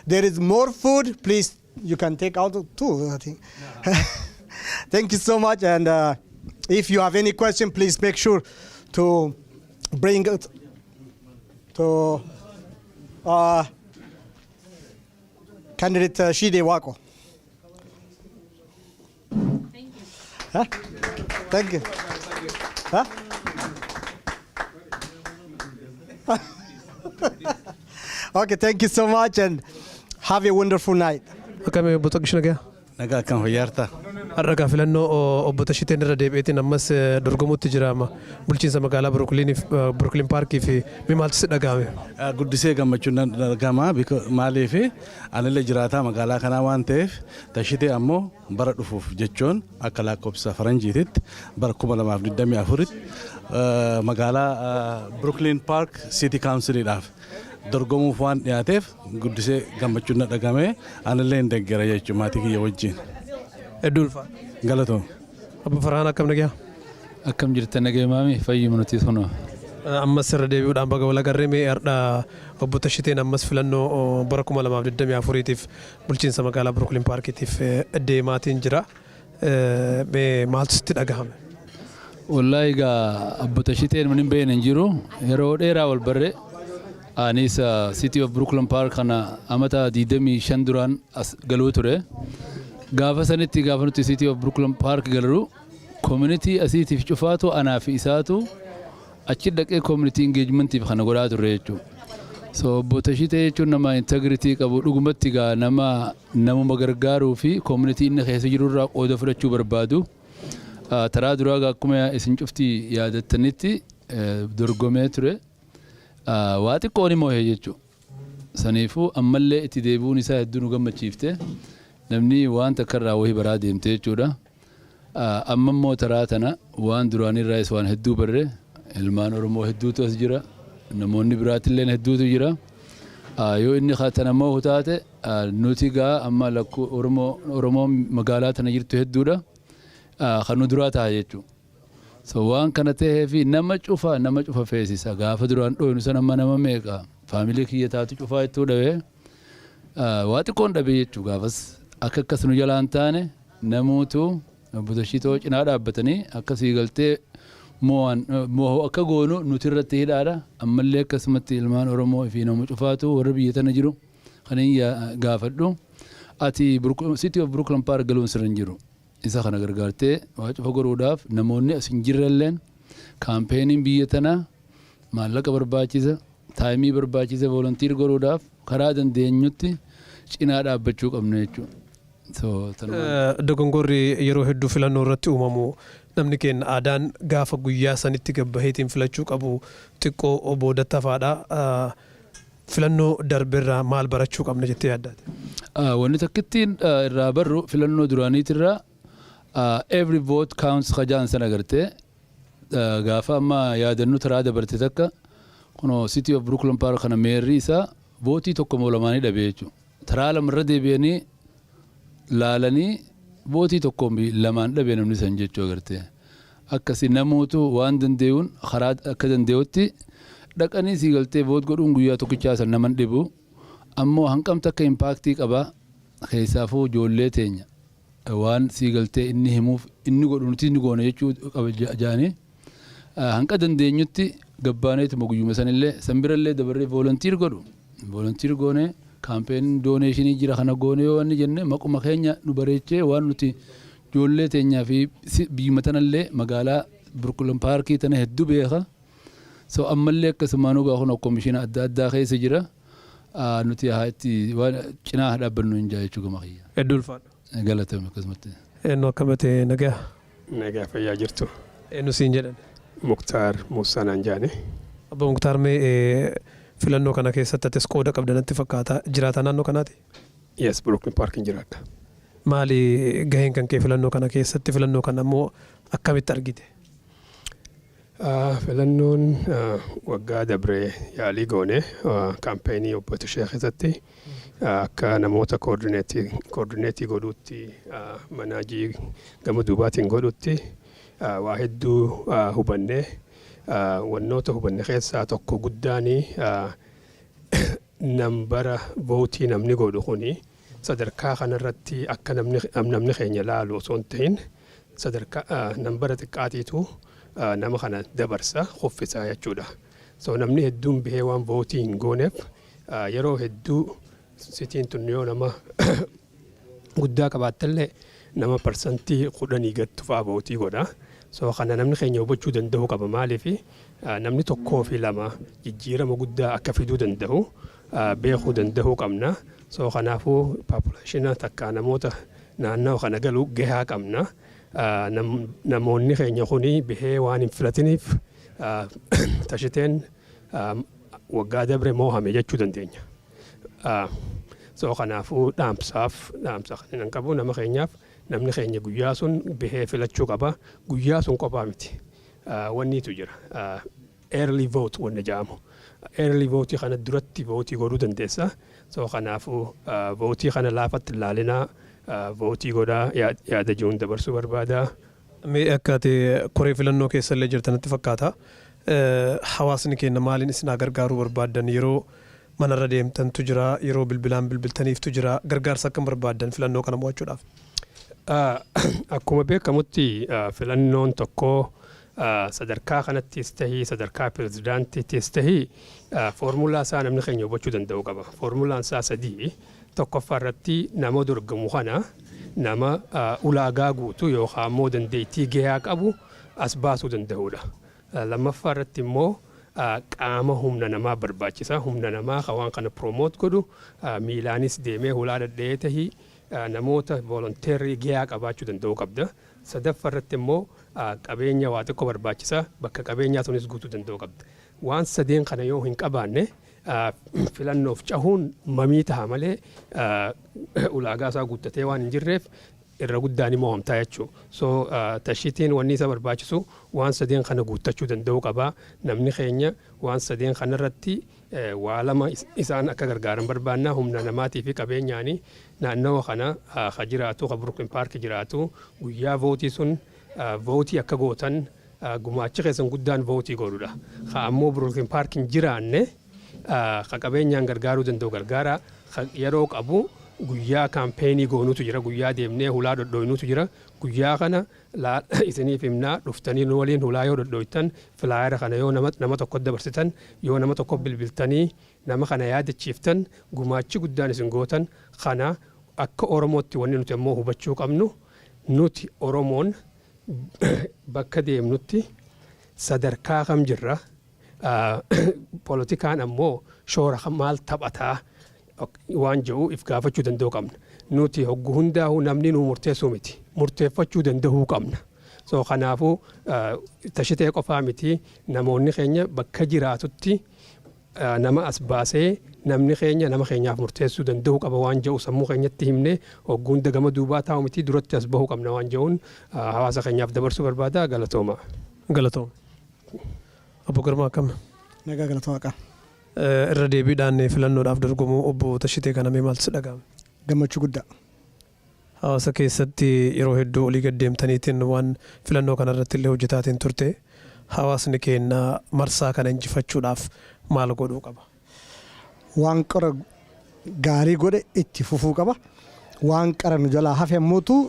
there is more food. Please, you can take out too, I think. Thank you so much, and if you have any question, please make sure to bring it to candidate Tashitee Waaqoo. Thank you. Huh? Thank you. Huh? Okay, thank you so much and have a wonderful night. Akkami obbo Taqishna gaya? Nagaa kan fayyaarta. Har'a filannoo obbo Tashiteen irra deebi'eetiin ammas dorgomuutti jira bulchiinsa magaalaa Brooklyn Parkii fi maaltu si dhagahame? Guddisee gammachuun dhagahama maaliif anillee jiraataa magaalaa kanaa waan ta'eef Tashitee ammoo bara dhufuuf jechuun akka lakkoofsa faranjiititti bara 2024tti magaalaa Brooklyn Park City Councilidhaaf dorgomuuf waan dhiyaateef guddisee gammachuun dhagahame anillee hin deeggara jechuun maatii kiyya wajjin. Hedduu ulfaa. Galatoom. Obbo Farhaan akkam nagaa? Akkam jirtan nagaa maami fayyuma nuti sunoo. Ammas irra deebi'uudhaan baga wal agarree mee har'a obbo Tashiteen ammas filannoo bara 2024tiif bulchiinsa magaalaa Brooklyn Parkitiif deemaatiin jira. Mee maaltu sitti dhagahame? Wallaahi egaa obbo Tashiteen mun hin beekne hin jiru yeroo dheeraa wal barree anis City of Brooklyn Park kana amata 25 duraan as galuu ture. Gaafa sanitti gaafa nuti City of Brooklyn Park galu community asiitiif cufaatu anaa fi isaatu achi dhaqee community engagementiif kana godhaa turre jechuudha. So obbo Tashitee jechuun nama integrity qabu dhugumatti gaa namuma gargaaruu fi community inni keessa jirurraa qooda fudhachuu barbaadu. Taraa duraa akkuma isin cufti yaadattanitti dorgomee ture. Waa xiqqoon immoo jechuudha. Saniifuu ammallee itti deebi'uun isaa hedduu nu gammachiifte. Namni waan takkarraa wahii baraa deemte jechuudha. Amma immoo taraa tana waan duraanirraas waan hedduu barre ilmaan Oromoo hedduutu as jira. Namoonni biraatillee hedduutu jira. Yoo inni tana immoo taate nuti gaa amma lakkuu Oromoo magaalaa tana jirtu hedduudha. Kan nu duraa ta'a jechuudha. So waan kana ta'ee fi nama cufa feesisa. Gaafa duraan dhooyinu sana amma nama meeqa faamilii kiyya taatu cufaa jettuu dhabee waa xiqqoon dhabee jechuu gaafas akka akkas nu jalaan taane namuutu obbo Tashitoo cinaa dhaabbatanii akkasii galtee moo akka goonu nuti irratti hidhaadha ammallee akkasumatti ilmaan Oromoo fi nama cufaatu warra biyya tana jiru kan gaafadhu ati City of Brooklyn Park galuun sirra hin jiru isa kana gargaartee waa cufa goruudhaaf namoonni as hin jirrelleen kaampeenii biyya tana maallaqa barbaachisa taayimii barbaachisa volunteer goruudhaaf karaa dandeenyutti cinaa dhaabbachuu qabna jechuudha. Dogongorri yeroo hedduu filannoo irratti uumamu namni keenya aadaan gaafa guyyaa sanitti gabbaheetiin filachuu qabu xiqqoo boodattafaadha. Filannoo darbeerraa maal barachuu qabna jettee yaaddaate? Wanni takkittiin irraa barru filannoo duraaniitirraa every vote counts hajaan sana agartee gaafa amma yaadannu taraa dabarte takka kunoo City of Brooklyn Park kana meerri isaa vootii tokko moo lamaanii dhabee jechuudha. Taraa lamarra deebi'anii laalanii vootii tokko lamaan dhabee namni san jechuu agartee. Akkasii namoota waan danda'uun karaa akka danda'utti dhaqanii sii galtee voot godhuun guyyaa tokkichaa san naman dhibu. Ammoo hanqamta akka impaaktii qabaa keessaafuu ijoollee teenya waan sii galtee inni himuuf inni godhu nuti inni goona jechuu qaba jaanii. Hanqa dandeenyutti gabbaaneetuma guyyuma sanillee sanbirallee dabarree volunteer godhu. Volunteer goonee kaampeen dooneeshinii jira kana goonee yoo inni jenne maquma keenya nu bareechee waan nuti ijoollee teenyaa fi biyya tanallee magaalaa Brooklyn Parkii tana hedduu beeka. So ammallee akkasumaan gaa kun komishina adda addaa keessa jira. Nuti itti waan cinaa dhaabbannu hin jechuu gama kiyya. Hedduu ulfaadha. Galatoomi akkasumatti. Eenyu akkamate nagaa? Nagaa fayyaa jirtu. Eenyu siin jedhan? Muktaar Muusaa naan jaane. Abbo Muktaar mee filannoo kana keessatti atis qooda qabda natti fakkaata jiraata naannoo kanaati? Yes, Brooklyn Parkin jiraata. Maali gaheen kan kee filannoo kana keessatti filannoo kana immoo akkamitti argite? Filannoon waggaa dabree yaalii goone kaampeenii obbo Tashee keessatti akka namoota koordineetii godhuutti manaajii gama duubaatiin godhuutti waa hedduu hubannee wannoota hubanne keessaa tokko guddaanii nambara vootii namni godhu kuni sadarkaa kanarratti akka namni keenya laalu osoo hin ta'in sadarkaa nambara xiqqaatiitu nama kana dabarsa hoffisaa jechuudha. So namni hedduun bahee waan vootii hin gooneef yeroo hedduu sitiin tun yoo nama guddaa qabaattallee nama parsantii 10 gad tufaa vootii godha. So kana namni keenya hubachuu danda'uu qaba maaliif namni tokkoo fi lama jijjiirama guddaa akka fiduu danda'u beekuu danda'uu qabna. So kanaafuu populaationa takka namoota naannoo kana galu gahaa qabna. Namoonni keenya kuni bihee waan hin filatiniif tashiteen waggaa dabre moohame jechuu dandeenya. So kanaafuu dhaamsa kan qabu nama keenyaaf namni keenya guyyaa sun bihee filachuu qaba. Guyyaa sun qophaa miti. Wanniitu jira. Early vote wanna jedhamu. Early vote kana duratti vote godhuu dandeessa. So kanaafuu vote kana laafatti ilaalinaa vote godhaa yaada jiruun dabarsuu barbaada. Mee akka ati koree filannoo keessa illee jirtanitti fakkaata. Hawaasni keenya maaliin isin gargaaruu barbaaddan yeroo manarra deemtantu jira yeroo bilbilaan bilbiltaniiftu jira gargaarsa akkam barbaaddan filannoo kana mo'achuudhaaf? Akkuma beekamutti filannoon tokko sadarkaa kanattis tahii sadarkaa pirezidaantiittis tahii foormulaa isaa namni keenya hubachuu danda'u qaba. Foormulaan isaa sadii. Tokkoffaa irratti nama dorgamu kana nama ulaagaa guutuu yookaan immoo dandeettii gahaa qabu as baasuu danda'udha. Lammaffaa irratti immoo qaama humna namaa barbaachisa. Humna namaa waan kana promote godhu miilaanis deemee hulaa dhadhee tahii namoota volonteerii gahaa qabaachuu danda'u qabda. Sadaffaa irratti immoo qabeenya waa tokko barbaachisa. Bakka qabeenyaa sunis guutuu danda'u qabda. Waan sadeen kana yoo hin qabaanne filannoof cahuun mamii ta'a malee ulaagaa isaa guuttatee waan hin jirreef irra guddaan immoo hamtaa jechuudha. So tashitiin wanni isa barbaachisu waan sadeen kana guuttachuu danda'u qaba. Namni keenya waan sadeen kanarratti waa lama isaan akka gargaaran barbaanna. Humna namaatii fi qabeenyaanii naannawa kana ka jiraatu ka Brooklyn Park jiraatu guyyaa vootii sun vootii akka gootan gumaacha keessan guddaan vootii godhudha. Ka ammoo Brooklyn Park hin jiraanne ka qabeenyaan gargaaruu danda'u gargaara. Yeroo qabu guyyaa kaampeenii goonutu jira. Guyyaa deemnee hulaa dhodhooynutu jira. Guyyaa kana isiniif himnaa dhuftanii waliin hulaa yoo dhodhooytan filaayera kana yoo nama tokko dabarsitan yoo nama tokko bilbiltanii nama kana yaadachiiftan gumaachi guddaan isin gootan kana akka Oromootti wanni nuti ammoo hubachuu qabnu nuti Oromoon bakka deemnutti sadarkaa kam jirra. Politikaan ammoo shoora maal taphataa waan jedhu if gaafachuu danda'u qabna. Nuti hoggu hundaa'uu namni nu murteessuu miti. Murteeffachuu danda'uu qabna. So kanaafuu tashitee qofaa miti namoonni keenya bakka jiraatutti nama as baasee namni keenya nama keenyaaf murteessuu danda'uu qaba waan jedhu sammuu keenyatti himnee hoggu hunda gama duubaa taa'u miti duratti as bahuu qabna waan jedhuun hawaasa keenyaaf dabarsuu barbaada. Galatooma. Galatooma. Obbo Girmaa akkam? Nagaa galatooma qaba. Irra deebiidhaan filannoodhaaf dorgomuu obbo Tashitee kana mee maaltu si dhaga'ame? Gammachuu guddaa. Hawaasa keessatti yeroo hedduu olii gad deemtaniitiin waan filannoo kanarratti illee hojjetaatiin turte hawaasni keenya marsaa kana injifachuudhaaf maal godhuu qaba? Waan qara gaarii godhe itti fufuu qaba. Waan qara nu jalaa hafe ammoo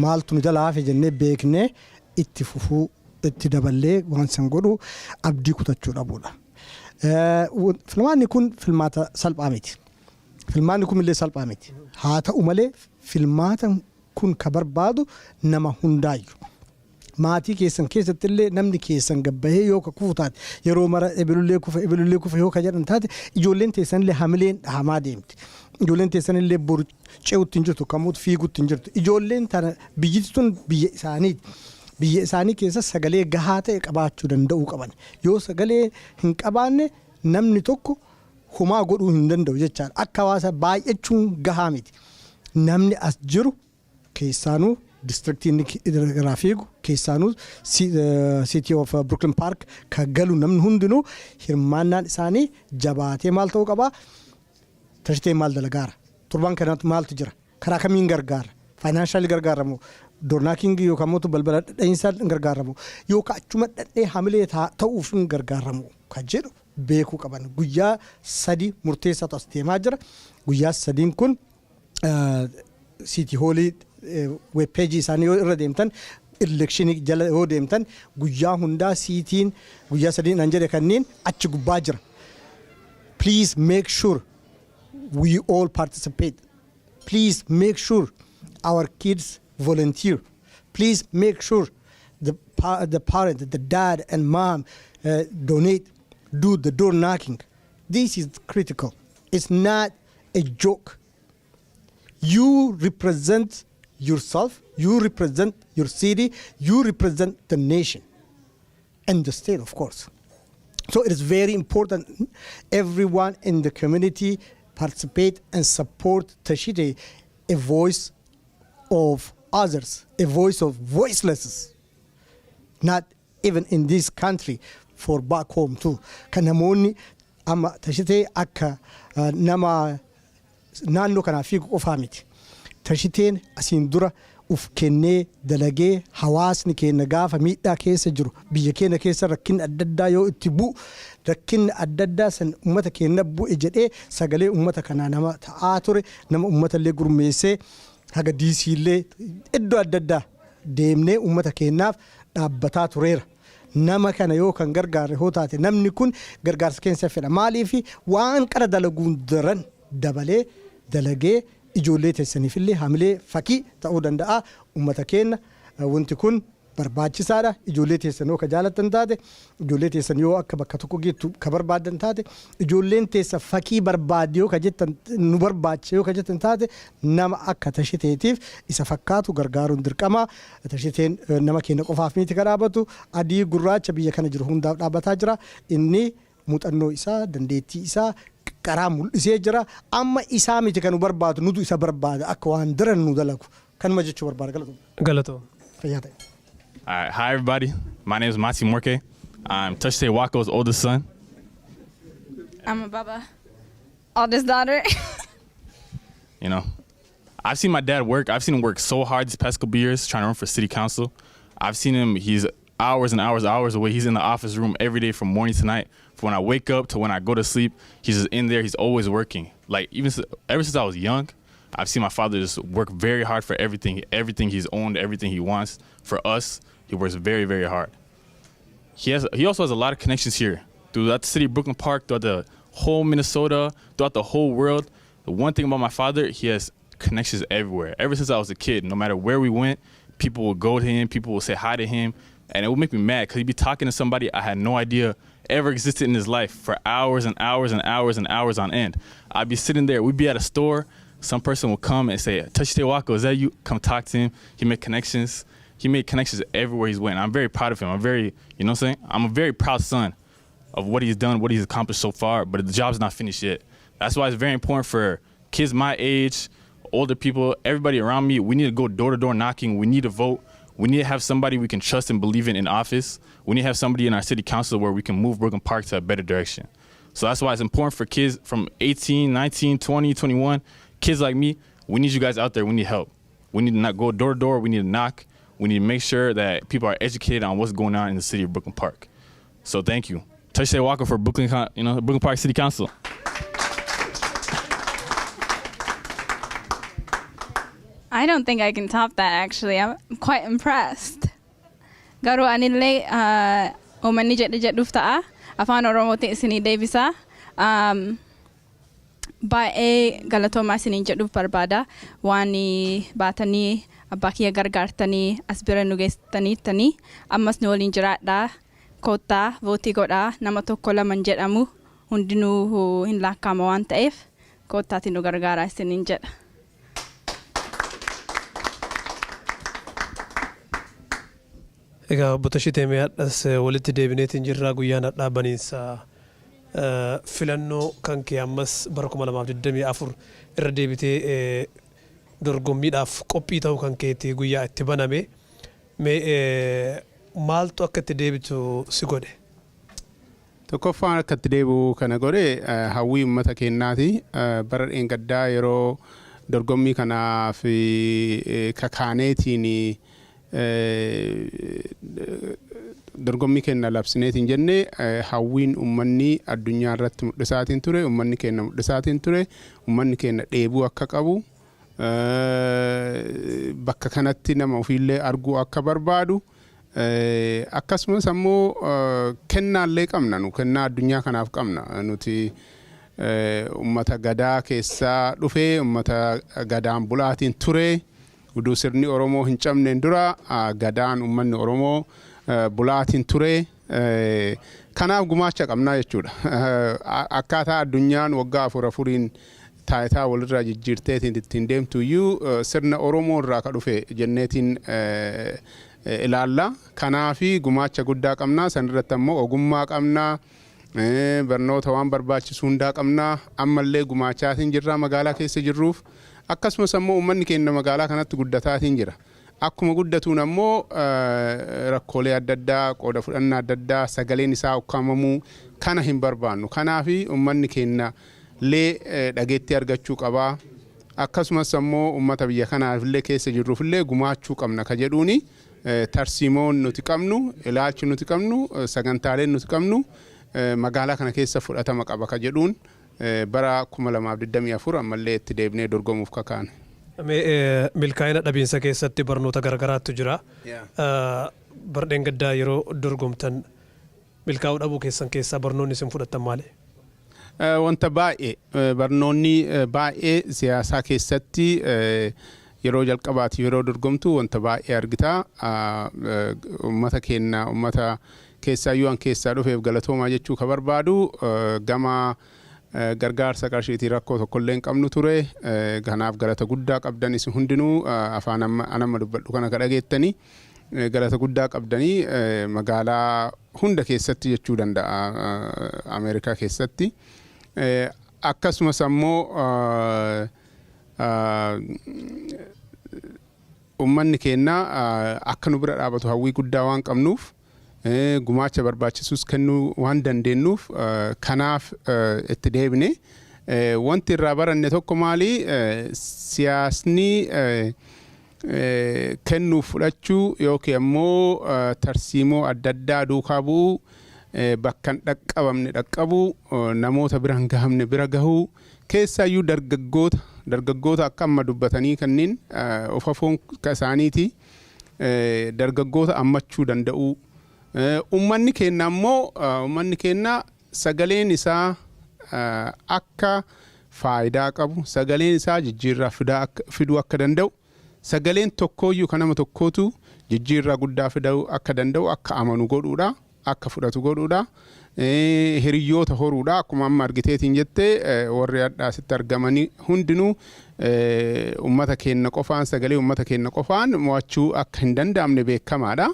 maaltu nu jalaa hafe jennee beeknee itti fufuu itti daballee waan san godhu abdii kutachuu dhabuudha. Filmaanni kun filmaata salphaa miti. Filmaanni kun illee salphaa miti. Haa ta'u malee filmaata kun ka barbaadu nama hundaayyuu. Maatii keessan keessatti illee namni keessan gabbahee yoo ka kufu taate yeroo mara ebilullee kufa yoo ka jedhan taate ijoolleen teessan illee hamileen hamaa deemti. Ijoolleen teessan illee boru ce'utti hin jirtu kamuutu fiigutti hin jirtu. Ijoolleen tana biyyatti tun biyya isaaniiti. Biyya isaanii keessa sagalee gahaa ta'e qabaachuu danda'uu qaban. Yoo sagalee hin qabaanne namni tokko humaa godhuu hin danda'u jechaadha. Akka hawaasa baay'achuun gahaa miti. Namni as jiru keessaanuu distriktiin irraa fiigu keessaanuu City of Brooklyn Park ka galu namni hundinuu hirmaannaan isaanii jabaatee maal ta'uu qabaa? Tashiteen maal dalagaara? Torban kanatti maaltu jira? Karaa kamiin gargaara? Faayinaanshaali gargaaramu? Doornaakiingi yookaan mootu balbala dhadha'insaan gargaaramu yookaan achuma dhadhee hamilee ta'uuf hin gargaaramu kan jedhu beekuu qaban. Guyyaa 3 murteessaatu as deemaa jira. Guyyaa 3 kun City Hallii web page isaanii yoo irra deemtan elekshinii jala yoo deemtan guyyaa hundaa siitiin guyyaa 3 nan jedhe kanneen achi gubbaa jira. Please make sure we all participate. Please make sure our kids volunteer. Please make sure the parent, the dad and mom donate, do the door knocking. This is critical. It's not a joke. You represent yourself, you represent your city, you represent the nation and the state, of course. So it is very important everyone in the community participate and support Tashitee, a voice of others, a voice of voiceless, not even in this country, for back home too. Kanamoni ama Tashitee akka nama naannoo kanaa fiigu qofaa miti. Tashiteen asiin dura uf kennee dalagee hawaasni keenya gaafa miidhaa keessa jiru biyya keenya keessa rakkinni adda addaa yoo itti bu'u rakkinni adda addaa san uummata keenya bu'e jedhee sagalee uummata kanaa nama ta'aa ture nama uummata illee gurmeessee haga diisiillee iddoo adda addaa deemnee uummata keenyaaf dhaabbataa tureera. Nama kana yoo kan gargaarre hoo taate namni kun gargaarsa keessa fedha maaliifi waan qara dalaguun daran dabalee dalagee ijoollee teessaniifillee hamilee fakkii ta'uu danda'a uummata keenya wanti kun barbaachisaadha ijoollee teessan yoo ka jaalatan taate ijoollee teessan yoo akka bakka tokko geettu ka barbaadan taate ijoolleen teessa fakkii barbaade yoo ka jettan nu barbaachise yoo ka jettan taate nama akka Tashiteetiif isa fakkaatu gargaaruun dirqama. Tashiteen nama keenya qofaaf miti ka dhaabatu adii gurraacha biyya kana jiru hundaaf dhaabbataa jira inni muuxannoo isaa dandeettii isaa karaa mul'isee jira amma isaa miti kan nu barbaadu nutu isa barbaada akka waan daran nu dalagu kanuma jechuu barbaada galatoo fayyaa ta'e. Hi everybody, my name is Mati Morke. I'm Tashitee Waaqoo's oldest son. I'm a Baba, oldest daughter. You know, I've seen my dad work. I've seen him work so hard these past couple years trying to run for city council. I've seen him, he's hours and hours away. He's in the office room every day from morning to night. From when I wake up to when I go to sleep, he's just in there. He's always working. Like ever since I was young, I've seen my father just work very hard for everything he's owned, everything he wants. For us, he works very, very hard. He also has a lot of connections here throughout the city of Brooklyn Park, throughout the whole Minnesota, throughout the whole world. The one thing about my father, he has connections everywhere. Ever since I was a kid, no matter where we went, people would go to him, people would say hi to him, and it would make me mad because he'd be talking to somebody I had no idea ever existed in his life for hours and hours and hours and hours on end. I'd be sitting there, we'd be at a store, some person would come and say, Tashitee Waaqoo, is that you? Come talk to him. He made connections. He made connections everywhere he's went. I'm very proud of him. You know what I'm saying? I'm a very proud son of what he's done, what he's accomplished so far, but the job's not finished yet. That's why it's very important for kids my age, older people, everybody around me. We need to go door to door knocking. We need to vote. We need to have somebody we can trust and believe in office. We need to have somebody in our city council where we can move Brooklyn Park to a better direction. So that's why it's important for kids from 18, 19, 20, 21, kids like me. We need you guys out there. We need help. We need to not go door to door. We need to knock. We need to make sure that people are educated on what's going on in the city of Brooklyn Park. So thank you. Tashitee Waaqoo for Brooklyn Park City Council. I don't think I can top that actually. I'm quite impressed. Garuu anillee uummanni jedhuuf ta'a afaan Oromootiin isinii deebisa. Baay'ee galatoomaa isiniin jedhuuf barbaada waan baatanii abbaa kiyya gargaartanii as bira nu geessitanii ammas nu waliin jiraadhaa koottaa vootii godhaa nama tokko laman jedhamu hundinuu hin laakkaama waan ta'eef koottaatti nu gargaaraa isiniin jedha. Egaa Obbo Tashitee mi'aadhas walitti deebineetiin jirraa guyyaan dhaabaniinsa filannoo kan kee ammas bara 2024 irra deebitee dorgommiidhaaf qophii ta'uu kan keetti guyyaa itti baname maaltu akka itti deebitu si godhe? Tokkoffaan akka itti deebi'u kana godhe hawwii uummata keenyaati. Bara dheengaddaa yeroo dorgommii kanaaf kakaaneetiin dorgommii keenya labsineetiin jenne hawwiin uummanni addunyaa irratti mul'isaatiin ture, uummanni keenya mul'isaatiin ture, uummanni keenya dheebuu akka qabu, bakka kanatti nama ofiillee arguu akka barbaadu, akkasumas ammoo kennaallee qabna nu kennaa addunyaa kanaaf qabna nuti uummata gadaa keessaa dhufee uummata gadaan bulaatiin ture. Uduu sirni Oromoo hin cabneen dura gadaan uummanni Oromoo bulaatiin ture Kanaaf gumaacha qabnaa jechuudha. Akkaataa addunyaan waggaa afuriin taayitaa walirraa jijjiirteetiin ittiin deemtu iyyuu sirna Oromoo irraa ka dhufe jenneetiin ilaalla. Kanaafi gumaacha guddaa qabnaa. Sanirratti ammoo ogummaa qabnaa. Barnoota waan barbaachisu hundaa qabnaa. Ammallee gumaachaatiin jirra magaalaa keessa jirruuf. Akkasumas ammoo uummanni keenya magaalaa kanatti guddataatiin jira. Akkuma guddatuun ammoo rakkoolee adda addaa qooda fudhannaa adda addaa sagaleen isaa ukkaamamuu kana hin barbaannu. Kanaafi uummanni keenya lee dhageettii argachuu qabaa. Akkasumas ammoo uummata biyya kanaafillee keessa jirruufillee gumaachuu qabna ka jedhuuni tarsiimoon nuti qabnu, ilaalchi nuti qabnu, sagantaaleen nuti qabnu magaalaa kana keessa fudhatama qaba ka jedhuun bara 2024 ammallee itti deebinee dorgomuuf kakaane. Milkaa'ina dhabiinsa keessatti barnoota garagaraatu jira. Bardeen gaddaa yeroo dorgomtan milkaa'uu dhabuu keessan keessaa barnoonni isin fudhattan maali? Wanta baay'ee barnoonni baay'ee siyaasaa keessatti yeroo jalqabaatiif yeroo dorgomtu wanta baay'ee argita. Uummata keenya uummata keessaayyuu an keessaa dhufeef galatoomaa jechuu ka barbaadu gama gargaarsa qarshiitii rakkoo tokkollee hin qabnu ture. Kanaaf galata guddaa qabdan isin hundinuu afaan amma dubbadhu kana ka dhageettanii galata guddaa qabdanii magaalaa hunda keessatti jechuu danda'a Ameerikaa keessatti. Akkasumas ammoo uummanni keenya akka nu bira dhaabatu hawwii guddaa waan qabnuuf gumaacha barbaachisus kennuu waan dandeenyuuf kanaaf itti deebine. Wanti irraa baranne tokko maali siyaasni kennuuf fudhachuu yookiin ammoo tarsiimoo adda addaa duukaa bu'uu bakka hin dhaqqabamne dhaqqabuu namoota bira hin gahamne bira gahuu keessaayyuu dargaggoota akka amma dubbatanii kanneen ofafoon isaaniiti dargaggoota ammachuu danda'uu. Uummanni keenya ammoo uummanni keenya sagaleen isaa akka faayidaa qabu sagaleen isaa jijjiirraa fiduu akka danda'u sagaleen tokkooyyuu kan nama tokkootu jijjiirraa guddaa fiduu akka danda'u akka amanu godhuudha akka fudhatu godhuudha. Hiriyoota horuudha akkuma amma argiteetiin jettee warri addaasitti argamanii hundinuu uummata keenya qofaan sagalee uummata keenya qofaan mo'achuu akka hin danda'amne beekamaadha.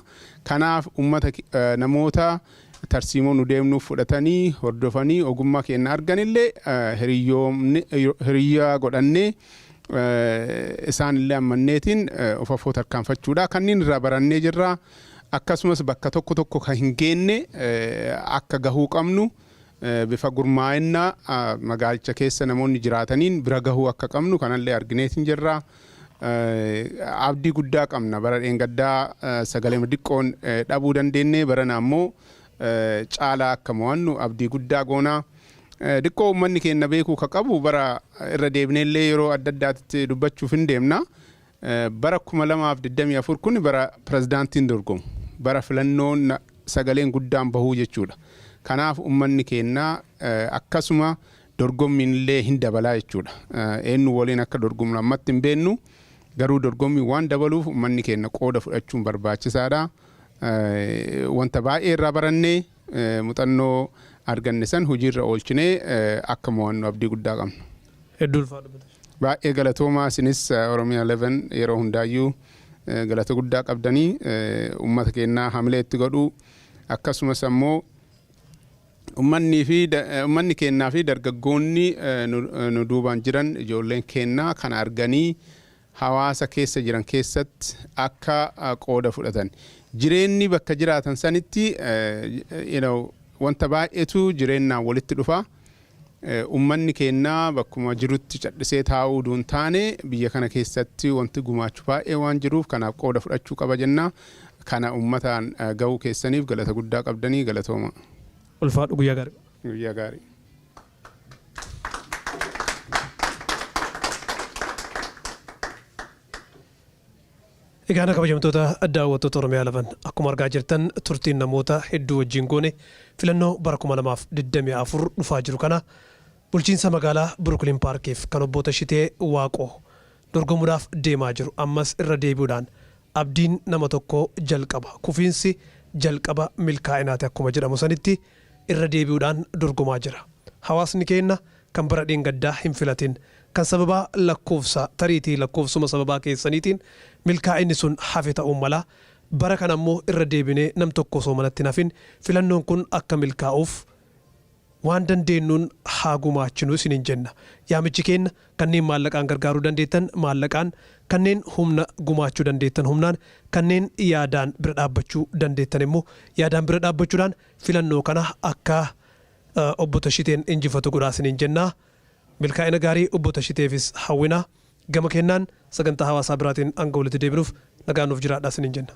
Kanaaf uummata namoota tarsiimoo nu deemnuuf fudhatanii hordofanii ogummaa keenya arganillee hiriyaa godhannee isaanillee ammanneetiin ofafoo tarkaanfachuudha. Kanneen irraa barannee jirra. Akkasumas bakka tokko tokko kan hin geenne akka gahuu qabnu bifa gurmaa'inaa magaalicha keessa namoonni jiraataniin bira gahuu akka qabnu kanallee argineetiin jirra. Abdii guddaa qabna bara dheengaddaa sagalee diqqoon dhabuu dandeenye barana ammoo caalaa akka mo'annu abdii guddaa goona. Diqqoo uummanni keenya beekuu ka qabu bara irra deebinellee yeroo adda addaatti dubbachuuf hin deemna. Bara 2024 kun bara pirezidaantiin dorgomu. Bara filannoon sagaleen guddaan bahuu jechuudha. Kanaaf uummanni keenya akkasuma dorgommiin illee hin dabalaa jechuudha. Eenyu waliin akka dorgomnu ammatti hin beennu garuu dorgommii waan dabaluuf uummanni keenya qooda fudhachuun barbaachisaadha. Wanta baay'ee irraa barannee muuxannoo arganne san hojiirra oolchinee akka mo'annu abdii guddaa qabna. Hedduu ulfaadha. Baay'ee galatoomaa isinis Oromiyaa 11 yeroo hundaayyuu galata guddaa qabdanii uummata keenyaa hamilee itti godhuu akkasumas ammoo uummanni keenyaa fi dargaggoonni nu duubaan jiran ijoolleen keenyaa kana arganii hawaasa keessa jiran keessatti akka qooda fudhatan. Jireenyi bakka jiraatan sanitti wanta baay'eetu jireenyaan walitti dhufa. Uummanni keenya bakkuma jirutti cadhisee taa'uu duun taane biyya kana keessatti wanti gumaachuu baay'ee waan jiruuf kanaaf qooda fudhachuu qaba jenna. Kana uummataan gahuu keessaniif galata guddaa qabdanii galatooma. Ulfaadhu guyyaa gaarii. Guyyaa gaarii. Egaan kabajamtoota daawwattoota Oromiyaa 11 akkuma argaa jirtan turtiin namoota hedduu wajjin goone filannoo bara 2024 dhufaa jiru kana bulchiinsa magaalaa Brooklyn Parkiif kan Obbo Tashitee Waaqoo dorgomuudhaaf deemaa jiru ammas irra deebi'uudhaan abdiin nama tokko jalqaba kufiinsi jalqaba milkaa'inaati akkuma jedhamu sanitti irra deebi'uudhaan dorgomaa jira. Hawaasni keenya kan bara dheengaddaa hin filatin kan sababa lakkoofsa tariitii lakkoofsuma sababaa keessaniitiin milkaa'inni sun hafe ta'uu mala bara kan ammoo irra deebinee nam tokko osoo manatti nafin filannoon kun akka milkaa'uuf waan dandeenyuun haa gumaachinu isiniin jenna. Yaamichi keenya kanneen maallaqaan gargaaruu dandeettan maallaqaan, kanneen humna gumaachuu dandeettan humnaan, kanneen yaadaan bira dhaabbachuu dandeettan immoo yaadaan bira dhaabbachuudhaan filannoo kana akka Obbo Tashiteen injifatu godhaa isiniin jenna. Milkaa'ina gaarii Obbo Tashiteefis hawwina. Gama kennaan sagantaa hawaasaa biraatiin hanga walitti deebinuuf nagaan nuuf jiraadhaa isiniin jenna.